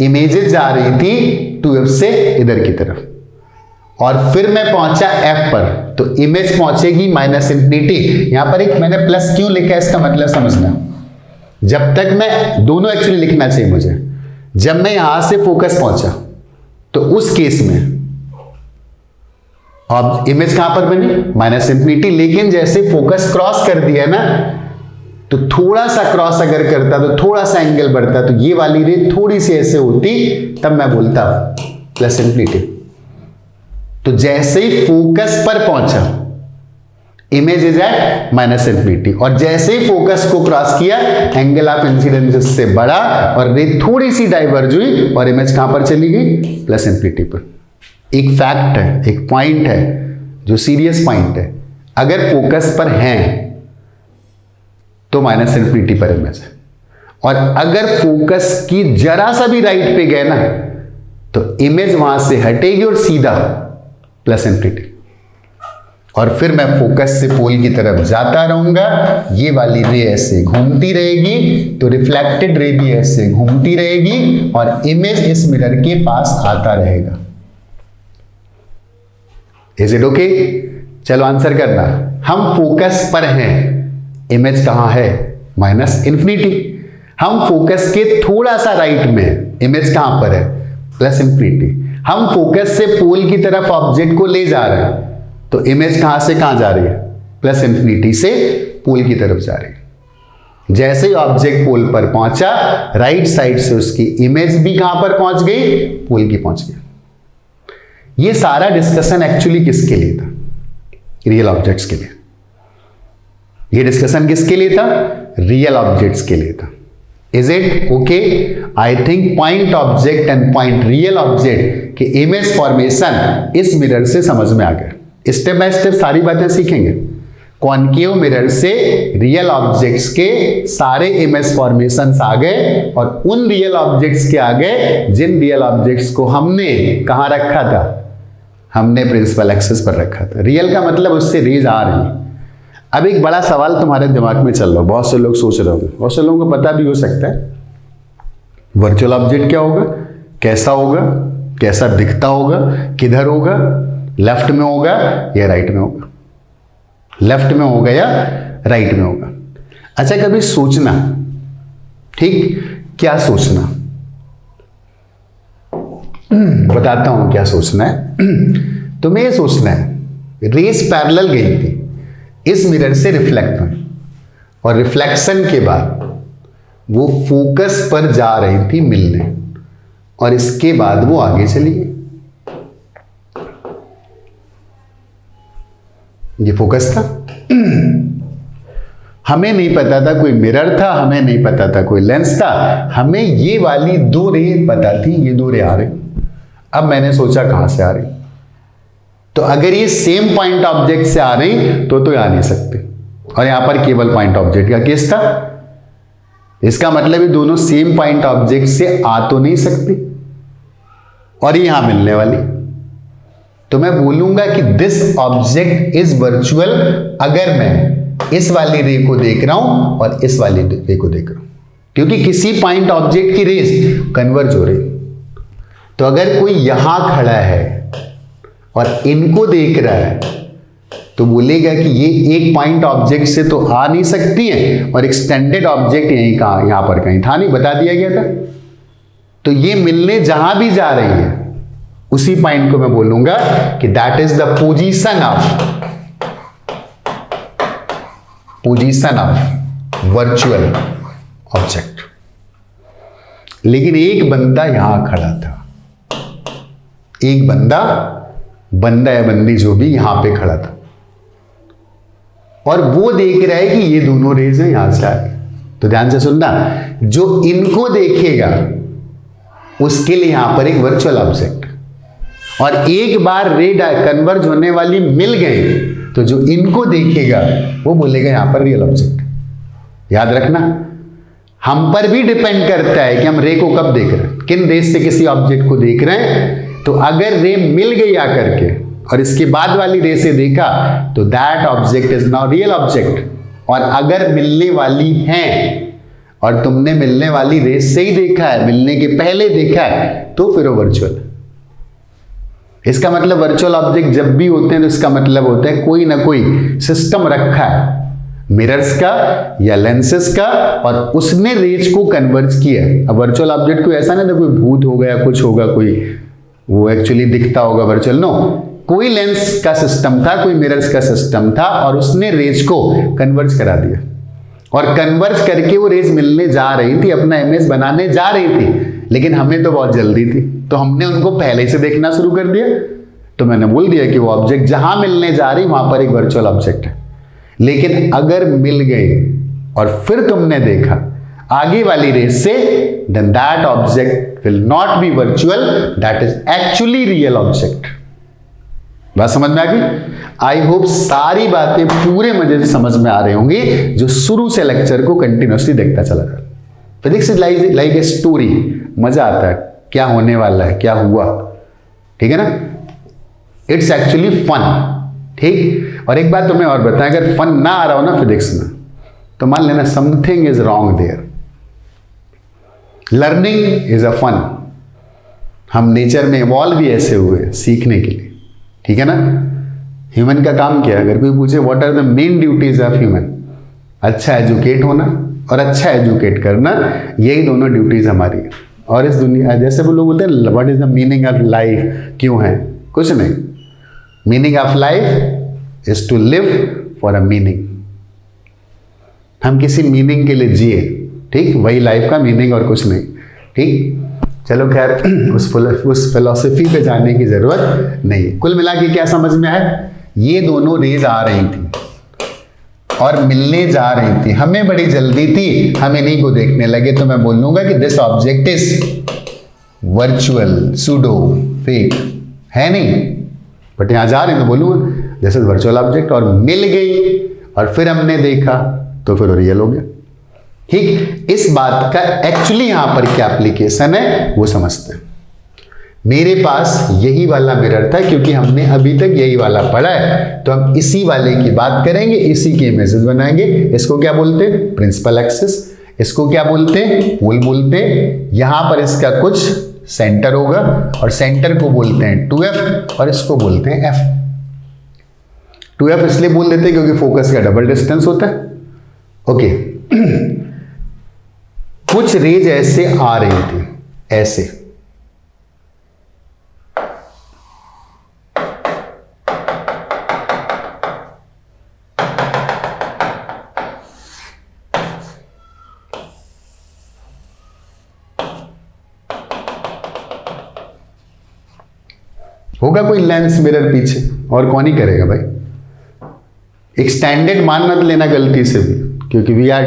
इमेजेस जा रही थी 2f से इधर की तरफ, और फिर मैं पहुंचा f पर, तो इमेज पहुंचेगी माइनस इंफिनिटी। यहां पर एक मैंने प्लस क्यों लिखा है, इसका मतलब समझना। जब तक मैं दोनों एक्चुअली लिखना चाहिए मुझे, जब मैं यहां से फोकस पहुंचा तो उस केस में अब इमेज कहां पर बनी, माइनस इंफिनिटी। लेकिन जैसे फोकस क्रॉस कर दिया ना, तो थोड़ा सा क्रॉस अगर करता तो थोड़ा सा एंगल बढ़ता, तो ये वाली रे थोड़ी सी ऐसे होती, तब मैं बोलता प्लस इंफिनिटी। तो जैसे ही फोकस पर पहुंचा image is at minus infinity, और जैसे ही फोकस को क्रॉस किया एंगल ऑफ इंसिडेंस से बढ़ा और रे थोड़ी सी डाइवर्ज हुई और इमेज कहां पर चली गई, प्लस इंफिनिटी पर। एक फैक्ट है, एक पॉइंट है जो सीरियस पॉइंट है, अगर फोकस पर हैं तो माइनस इंफिनिटी पर इमेज है, और अगर फोकस की जरा सा भी राइट पे गए ना तो इमेज वहां से हटेगी और सीधा प्लस इंफिनिटी। और फिर मैं फोकस से पोल की तरफ जाता रहूंगा, ये वाली रे ऐसे घूमती रहेगी, तो रिफ्लेक्टेड रे भी ऐसे घूमती रहेगी और इमेज इस मिरर के पास आता रहेगा। Is it okay? चलो आंसर करना। हम फोकस पर हैं, इमेज कहां है, माइनस इंफिनिटी। हम फोकस के थोड़ा सा राइट में, इमेज कहां पर है, प्लस इंफिनिटी। हम फोकस से पोल की तरफ ऑब्जेक्ट को ले जा रहे हैं, तो इमेज कहां से कहां जा रही है, प्लस इंफिनिटी से पोल की तरफ जा रही है। जैसे ही ऑब्जेक्ट पोल पर पहुंचा, राइट साइड से उसकी इमेज भी कहां पर पहुंच गई, पोल की पहुंच गई। ये सारा डिस्कशन एक्चुअली किसके लिए था, रियल ऑब्जेक्ट्स के लिए। ये डिस्कशन किसके लिए था, रियल ऑब्जेक्ट्स के लिए था। Is it okay? I think point object and point real object के इमेज फॉर्मेशन इस मिरर से समझ में आ गए। स्टेप बाय स्टेप सारी बातें सीखेंगे। कॉनकेव मिरर से रियल ऑब्जेक्ट्स के सारे इमेज फॉर्मेशंस आ गए, और उन रियल ऑब्जेक्ट्स के आ गए जिन रियल ऑब्जेक्ट्स को हमने कहां रखा था, हमने प्रिंसिपल एक्सिस पर रखा था। रियल का मतलब उससे रेज आ रही। अब एक बड़ा सवाल तुम्हारे दिमाग में चल रहा, बहुत से लोग सोच रहे होंगे, बहुत से लोगों को पता भी हो सकता है, वर्चुअल ऑब्जेक्ट क्या होगा, कैसा होगा, कैसा दिखता होगा, किधर होगा, लेफ्ट में होगा या राइट में होगा, लेफ्ट में होगा या राइट में होगा। अच्छा, कभी सोचना, ठीक, क्या सोचना, बताता हूं क्या सोचना है। तुम्हें ये सोचना है, रेस पैरेलल गई थी, इस मिरर से रिफ्लेक्ट हुई, और रिफ्लेक्शन के बाद वो फोकस पर जा रही थी मिलने, और इसके बाद वो आगे चली गई। ये फोकस था, हमें नहीं पता था कोई मिरर था, हमें नहीं पता था कोई लेंस था, हमें ये वाली दो रे पता थी, ये दो रे आ रही। अब मैंने सोचा कहां से आ रही, तो अगर ये सेम पॉइंट ऑब्जेक्ट से आ रही तो आ नहीं सकते, और यहां पर केवल पॉइंट ऑब्जेक्ट का केस था। इसका मतलब ये दोनों सेम पॉइंट ऑब्जेक्ट से आ तो नहीं सकती, और ये यहां मिलने वाली, तो मैं बोलूंगा कि दिस ऑब्जेक्ट इज वर्चुअल अगर मैं इस वाली रे को देख रहा हूं और इस वाली रे को देख रहा हूं, क्योंकि किसी पॉइंट ऑब्जेक्ट की रेज कन्वर्ज हो रही। तो अगर कोई यहां खड़ा है और इनको देख रहा है, तो बोलेगा कि ये एक पॉइंट ऑब्जेक्ट से तो आ नहीं सकती है, और एक्सटेंडेड ऑब्जेक्ट यहां पर कहीं था नहीं, बता दिया गया था। तो ये मिलने जहां भी जा रही है, उसी पॉइंट को मैं बोलूंगा कि that is the position of virtual object. लेकिन एक बंदा यहां खड़ा था, एक बंदा बंदा या बंदी जो भी यहां पे खड़ा था, और वो देख रहा है कि ये दोनों रेज हैं यहां से आ रही। तो ध्यान से सुनना, जो इनको देखेगा उसके लिए यहां पर एक वर्चुअल ऑब्जेक्ट, और एक बार रे कन्वर्ज होने वाली मिल गई तो जो इनको देखेगा वो बोलेगा यहां पर रियल ऑब्जेक्ट। याद रखना, हम पर भी डिपेंड करता है कि हम रे को कब देख रहे हैं, किन रेज से किसी ऑब्जेक्ट को देख रहे हैं। तो अगर रे मिल गई आकर के और इसके बाद वाली रे से देखा तो that object is now real object. और अगर मिलने वाली है और तुमने मिलने वाली रेस से ही देखा है, मिलने के पहले देखा है, तो फिर वो वर्चुअल। इसका मतलब वर्चुअल ऑब्जेक्ट जब भी होते हैं तो इसका मतलब होता है कोई ना कोई सिस्टम रखा है मिरर्स का या लेंसेस का, और उसने रेज को कन्वर्ज किया। अब वर्चुअल ऑब्जेक्ट को ऐसा नहीं था कोई भूत हो गया, कुछ होगा, कोई वो एक्चुअली दिखता होगा वर्चुअल, नो, कोई लेंस का सिस्टम था, कोई मिरर्स का सिस्टम था, और उसने रेज को कन्वर्ज करा दिया। और कन्वर्ज करके वो रेज मिलने जा रही थी, अपना इमेज बनाने जा रही थी, लेकिन हमें तो बहुत जल्दी थी, तो हमने उनको पहले से देखना शुरू कर दिया। तो मैंने बोल दिया कि वो ऑब्जेक्ट जहां मिलने जा रही वहां पर एक वर्चुअल ऑब्जेक्ट है। लेकिन अगर मिल गई और फिर तुमने देखा आगे वाली रेज से, then that object will not be virtual, that is actually real object. बात समझ में आ गई? आई होप सारी बातें पूरे मजे से समझ में आ रही होंगी जो शुरू से लेक्चर को कंटिन्यूसली देखता चला जाए। Physics is like a story, मजा आता है, क्या होने वाला है, क्या हुआ, ठीक है ना? इट्स एक्चुअली फन, ठीक। और एक बात तुम्हें और बताएं, अगर फन ना आ रहा हो ना फिजिक्स में, तो मान लेना something is wrong there. Learning is a fun. हम नेचर में इवॉल्व भी ऐसे हुए सीखने के लिए, ठीक है ना? ह्यूमन का काम क्या है? अगर कोई पूछे what are the main duties of human, अच्छा एजुकेट होना और अच्छा एजुकेट करना, यही दोनों ड्यूटीज हमारी है। और इस दुनिया, जैसे वो लोग बोलते हैं what is the meaning of life, क्यों है? कुछ नहीं, meaning of life is to live for a meaning. हम किसी मीनिंग के लिए जिए, ठीक, वही लाइफ का मीनिंग और कुछ नहीं, ठीक। चलो खैर, उस फिलॉसफी पे जाने की जरूरत नहीं है। कुल मिला के क्या समझ में आया? ये दोनों रेज आ रही थी और मिलने जा रही थी, हमें बड़ी जल्दी थी, हम इन्हीं को देखने लगे। तो मैं बोलूंगा कि this object is virtual, pseudo, fake है नहीं, बट यहां जा रहे हैं तो बोलूंगा दिस इज वर्चुअल ऑब्जेक्ट। और मिल गई और फिर हमने देखा तो फिर रियल हो गया, ठीक। इस बात का एक्चुअली यहां पर क्या एप्लीकेशन है वो समझते हैं। मेरे पास यही वाला मिरर था, क्योंकि हमने अभी तक यही वाला पढ़ा है, तो हम इसी वाले की बात करेंगे, इसी के इमेजेस बनाएंगे। इसको क्या बोलते हैं? Principal axis. इसको क्या बोलते हैं? पोल बोलते हैं। यहां पर इसका कुछ सेंटर होगा और सेंटर को बोलते हैं 2f और इसको बोलते हैं f। 2f इसलिए बोल देते हैं क्योंकि फोकस का डबल डिस्टेंस होता है, ओके। कुछ रेज ऐसे आ रही थी, ऐसे, होगा कोई लेंस मिरर पीछे, और कौन ही करेगा भाई। एक स्टैंडर्ड मान मत लेना गलती से भी, क्योंकि we are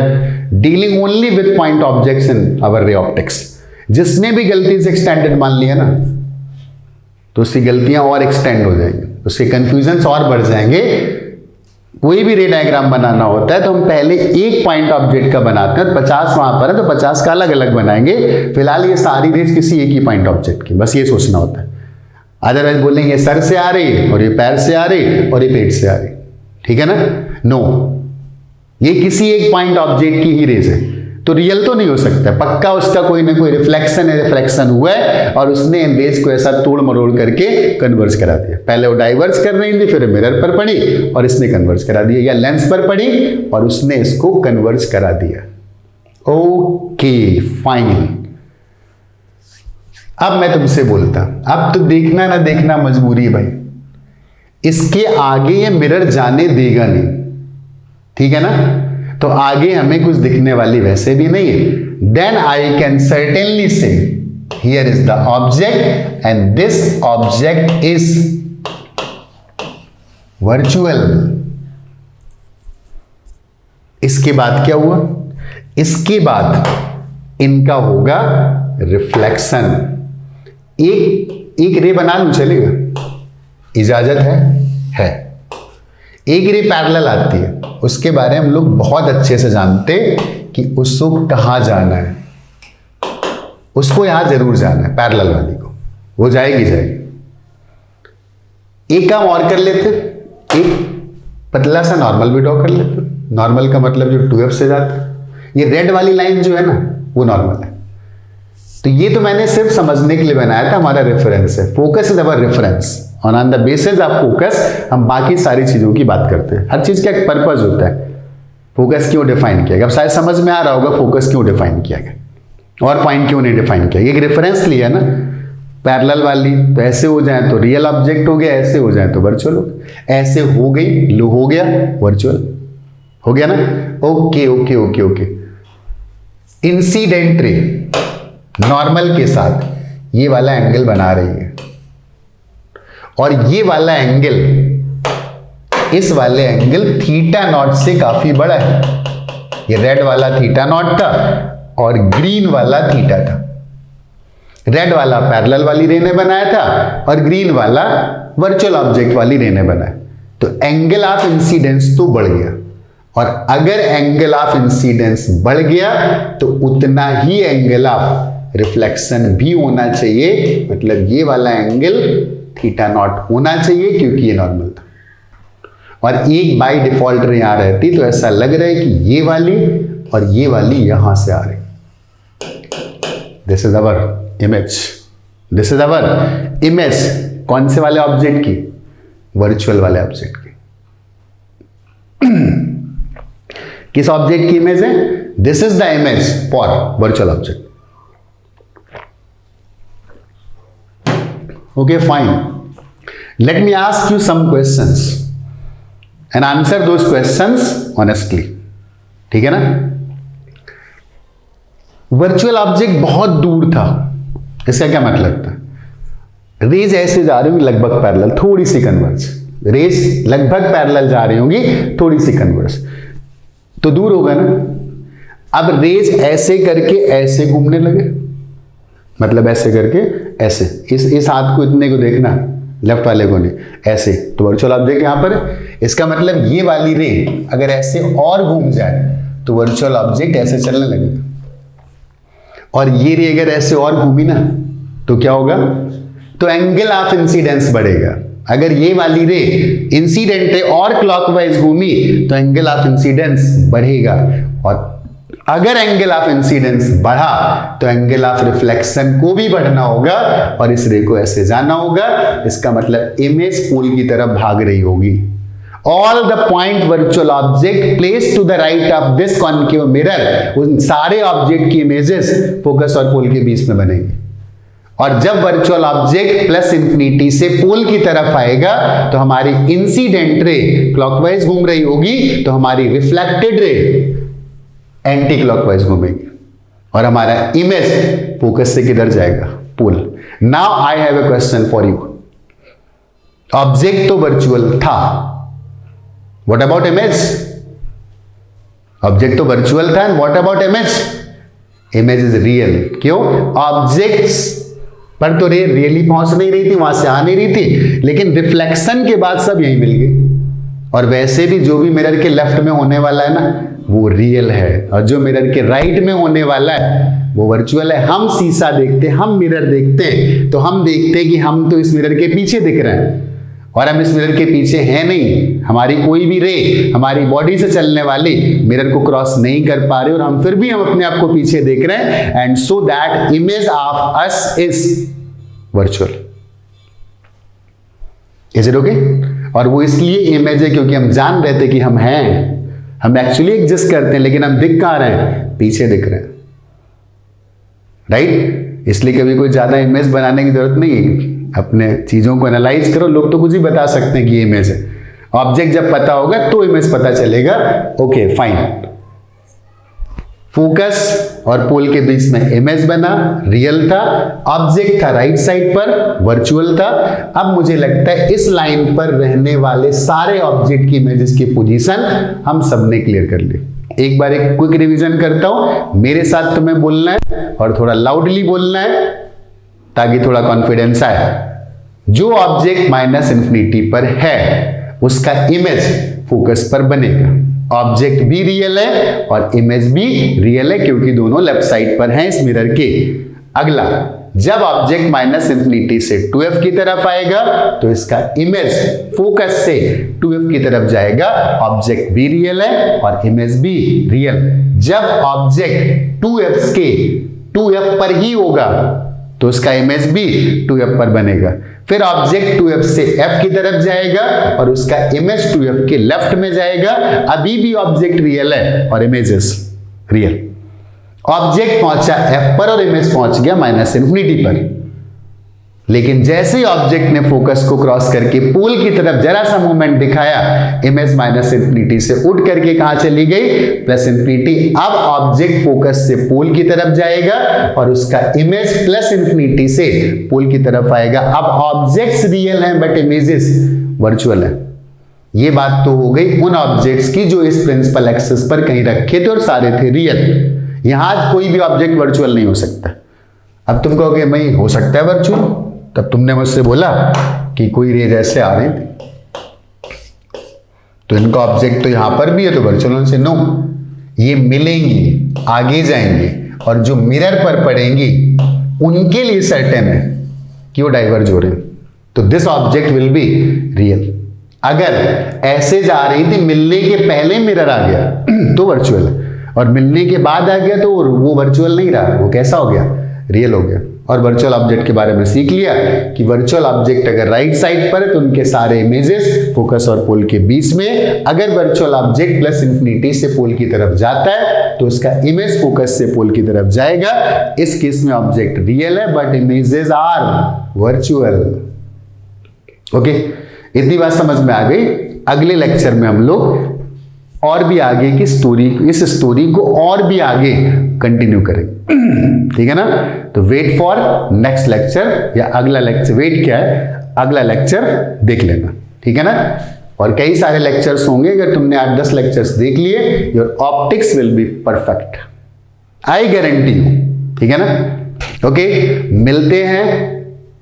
dealing only with point objects in our ray optics. जिसने भी गलती से स्टैंडर्ड मान लिया ना, तो उसकी गलतियां और एक्सटेंड हो जाएंगी, उसके कंफ्यूजन और बढ़ जाएंगे। कोई भी रे डायग्राम बनाना होता है तो हम पहले एक पॉइंट ऑब्जेक्ट का बनाते हैं, 50 वहां पर है तो 50 का अलग अलग बनाएंगे। फिलहाल ये सारी रेज किसी एक ही पॉइंट ऑब्जेक्ट की, बस ये सोचना होता है। अदरवाइज बोलेंगे सर से आ रही और ये पैर से आ रही और ये पेट से आ रही, ठीक है ना? नो, ये किसी एक पॉइंट ऑब्जेक्ट की ही रेज है, तो रियल तो नहीं हो सकता, पक्का उसका कोई ना कोई रिफ्लेक्शन हुआ है और उसने इन रेज को ऐसा तोड़ मरोड़ करके कन्वर्ज करा दिया। पहले वो डाइवर्ज कर रही थी, फिर मिरर पर पड़ी और इसने कन्वर्ज करा दिया, या लेंस पर पड़ी और उसने इसको कन्वर्ज करा दिया। Okay fine. अब मैं तुमसे बोलता, अब तो देखना ना देखना मजबूरी भाई, इसके आगे ये मिरर जाने देगा नहीं, ठीक है ना? तो आगे हमें कुछ दिखने वाली वैसे भी नहीं है। देन आई कैन सर्टेनली से here is the object and this object is virtual. इसके बाद क्या हुआ? इसके बाद इनका होगा रिफ्लेक्शन। एक रे बना लूं, चलेगा? इजाजत है। एक रे पैरेलल आती है, उसके बारे में हम लोग बहुत अच्छे से जानते कि उसको कहां जाना है। उसको यहां जरूर जाना है, पैरेलल वाली को, वो जाएगी। एक काम और कर लेते, एक पतला सा नॉर्मल भी ड्रॉ कर लेते। नॉर्मल का मतलब जो 2f से जाता है। ये रेड वाली लाइन जो है ना, वो नॉर्मल है। तो ये तो मैंने सिर्फ समझने के लिए बनाया था, हमारा रेफरेंस है। फोकस इज अवर रेफरेंस, और on the basis of focus हम बाकी सारी चीजों की बात करते हैं। हर चीज का एक पर्पज होता है। फोकस क्यों डिफाइन किया गया, अब शायद समझ में आ रहा होगा फोकस क्यों डिफाइन किया गया और पॉइंट क्यों नहीं डिफाइन किया गया। एक रेफरेंस लिया ना, पैरेलल वाली, तो ऐसे हो जाए तो रियल ऑब्जेक्ट हो गया, ऐसे हो जाए तो वर्चुअल हो गया। ऐसे हो गई, लो हो गया, वर्चुअल हो गया ना। Okay okay okay okay. Incident ray normal के साथ ये वाला एंगल बना रही है, और ये वाला एंगल इस वाले एंगल थीटा नॉट से काफी बड़ा है। ये रेड वाला थीटा नॉट था और ग्रीन वाला थीटा था। रेड वाला पैरेलल वाली रे ने बनाया था और ग्रीन वाला वर्चुअल ऑब्जेक्ट वाली रे ने बनाया। तो एंगल ऑफ इंसिडेंस तो बढ़ गया, और अगर एंगल ऑफ इंसिडेंस बढ़ गया तो उतना ही एंगल ऑफ रिफ्लेक्शन भी होना चाहिए। मतलब ये वाला एंगल थीटा नॉट होना चाहिए, क्योंकि ये नॉर्मल था। और एक बाय डिफॉल्ट रे यहां रहती तो ऐसा लग रहा है कि ये वाली और ये वाली यहां से आ रही। This is our image, this is our image. कौन से वाले ऑब्जेक्ट की? वर्चुअल वाले ऑब्जेक्ट की। किस ऑब्जेक्ट की इमेज है? This is the image for virtual object. Okay fine, let me ask you some questions and answer those questions honestly. ठीक है ना? वर्चुअल ऑब्जेक्ट बहुत दूर था, इसका क्या मतलब था? रेज ऐसे जा रही होंगी लगभग पैरेलल, थोड़ी सी कन्वर्ज। रेज लगभग पैरेलल जा रही होंगी, थोड़ी सी कन्वर्ज, तो दूर होगा ना। अब रेज ऐसे करके ऐसे घूमने लगे, मतलब ऐसे करके ऐसे, इस हाथ को इतने को देखना, लेफ्ट वाले को नहीं, ऐसे, तो वर्चुअल ऑब्जेक्ट यहां पर है। इसका मतलब ये वाली रे अगर ऐसे और घूम जाए तो वर्चुअल ऑब्जेक्ट ऐसे चलने लगेगा, और ये रे अगर ऐसे और घूमी ना तो क्या होगा? तो एंगल ऑफ इंसिडेंस बढ़ेगा। अगर ये वाली रे इंसिडेंट रे और क्लॉकवाइज घूमी तो एंगल ऑफ इंसिडेंस बढ़ेगा, और अगर एंगल ऑफ इंसिडेंस बढ़ा तो एंगल ऑफ रिफ्लेक्शन को भी बढ़ना होगा, और इस रे को ऐसे जाना होगा। इसका मतलब इमेज पोल की तरफ भाग रही होगी। All the point virtual object place to the right of this concave mirror, उन सारे ऑब्जेक्ट की इमेजेस फोकस और पोल के बीच में बनेंगी। और जब वर्चुअल ऑब्जेक्ट प्लस इंफिनिटी से पोल की तरफ आएगा तो हमारी इंसिडेंट रे क्लॉकवाइज घूम रही होगी, तो हमारी रिफ्लेक्टेड रे एंटी क्लॉकवाइज घूमेगी, और हमारा इमेज फोकस से किधर जाएगा? Pole. Now I have a question for you. Object तो वर्चुअल था, व्हाट अबाउट इमेज? ऑब्जेक्ट तो वर्चुअल था, and what about image? Image is real. क्यों? ऑब्जेक्ट्स पर तो रे रियली पहुंच नहीं रही थी, वहां से आ नहीं रही थी, लेकिन रिफ्लेक्शन के बाद सब यहीं मिल गई। और वैसे भी जो भी मिरर के लेफ्ट में होने वाला है ना, वो रियल है, और जो मिरर के राइट में होने वाला है वो वर्चुअल है। हम शीशा देखते हैं, हम मिरर देखते हैं, तो हम देखते हैं कि हम तो इस मिरर के पीछे दिख रहे हैं, और हम इस मिरर के पीछे हैं नहीं। हमारी कोई भी रे हमारी बॉडी से चलने वाली मिरर को क्रॉस नहीं कर पा रहे, और हम फिर भी हम अपने आप को पीछे देख रहे हैं, and so that image of us is virtual. Is it okay? और वो इसलिए इमेज है क्योंकि हम जान रहे थे कि हम हैं, हम एक्चुअली एग्जिस्ट करते हैं, लेकिन हम दिख कहां रहे हैं? पीछे दिख रहे हैं, राइट? इसलिए कभी कोई ज्यादा इमेज बनाने की जरूरत नहीं है। अपने चीजों को एनालाइज करो, लोग तो कुछ ही बता सकते हैं कि ये इमेज है। ऑब्जेक्ट जब पता होगा तो इमेज पता चलेगा। ओके फाइन फोकस और पोल के बीच में इमेज बना, रियल था, ऑब्जेक्ट था राइट साइड पर, वर्चुअल था। अब मुझे लगता है इस लाइन पर रहने वाले सारे ऑब्जेक्ट की इमेजेस की पोजीशन हम सबने क्लियर कर ली। एक बार एक क्विक रिवीजन करता हूं, मेरे साथ तुम्हें बोलना है और थोड़ा लाउडली बोलना है ताकि थोड़ा कॉन्फिडेंस आए। जो ऑब्जेक्ट माइनस इंफिनिटी पर है उसका इमेज फोकस पर बनेगा। ऑब्जेक्ट भी रियल है और इमेज भी रियल है क्योंकि दोनों लेफ्ट साइड पर हैं इस मिरर के। अगला, जब ऑब्जेक्ट माइनस इंफिनिटी से 2f की तरफ आएगा तो इसका इमेज फोकस से 2f की तरफ जाएगा। ऑब्जेक्ट भी रियल है और इमेज भी रियल। जब ऑब्जेक्ट 2f पर ही होगा तो उसका इमेज भी 2f पर बनेगा। फिर ऑब्जेक्ट 2f से f की तरफ जाएगा और उसका इमेज 2f के लेफ्ट में जाएगा। अभी भी ऑब्जेक्ट रियल है और इमेजेस रियल। ऑब्जेक्ट पहुंचा f पर और इमेज पहुंच गया माइनस इंफिनिटी पर। लेकिन जैसे ही ऑब्जेक्ट ने फोकस को क्रॉस करके पोल की तरफ जरा सा मूवमेंट दिखाया, इमेज माइनस इंफिनिटी से उठ करके कहां चली गई? Plus infinity. अब ऑब्जेक्ट फोकस से पोल की तरफ जाएगा और उसका इमेज प्लस इंफिनिटी से पोल की तरफ आएगा। अब ऑब्जेक्ट्स रियल हैं बट इमेजेस वर्चुअल है। ये बात तो हो गई उन ऑब्जेक्ट्स की जो इस प्रिंसिपल एक्सिस पर कहीं रखे थे और सारे थे रियल। यहां कोई भी ऑब्जेक्ट वर्चुअल नहीं हो सकता। अब तुम कहोगे भाई हो सकता है वर्चुअल, तब तुमने मुझसे बोला कि कोई रेज ऐसे आ रही थी तो इनका ऑब्जेक्ट तो यहां पर भी है तो वर्चुअल से नो, ये मिलेंगी, आगे जाएंगे और जो मिरर पर पड़ेंगी उनके लिए सर्टेन है कि वो डाइवर्ज हो रहे हैं, तो this object will be real. अगर ऐसे जा रही थी, मिलने के पहले मिरर आ गया तो वर्चुअल है, और मिलने के बाद आ गया तो वो वर्चुअल नहीं रहा, वो कैसा हो गया? रियल हो गया। और वर्चुअल ऑब्जेक्ट के बारे में सीख लिया कि वर्चुअल ऑब्जेक्ट अगर राइट साइड पर है तो उनके सारे इमेजेस फोकस और पोल के बीच में। अगर वर्चुअल ऑब्जेक्ट प्लस इंफिनिटी से पोल की तरफ जाता है तो उसका इमेज फोकस से पोल की तरफ जाएगा। इस केस में ऑब्जेक्ट रियल है but images are virtual. Okay, इतनी बात समझ में आ गई। अगले लेक्चर में हम लोग और भी आगे की स्टोरी, इस स्टोरी को और भी आगे कंटिन्यू करेंगे। ठीक है ना? तो वेट फॉर नेक्स्ट लेक्चर, या अगला लेक्चर, वेट क्या है, अगला लेक्चर देख लेना। ठीक है ना? और कई सारे लेक्चर्स होंगे। अगर तुमने 8-10 लेक्चर्स देख लिए, your optics will be perfect, I guarantee you. ठीक है ना? ओके, मिलते हैं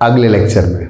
अगले लेक्चर में।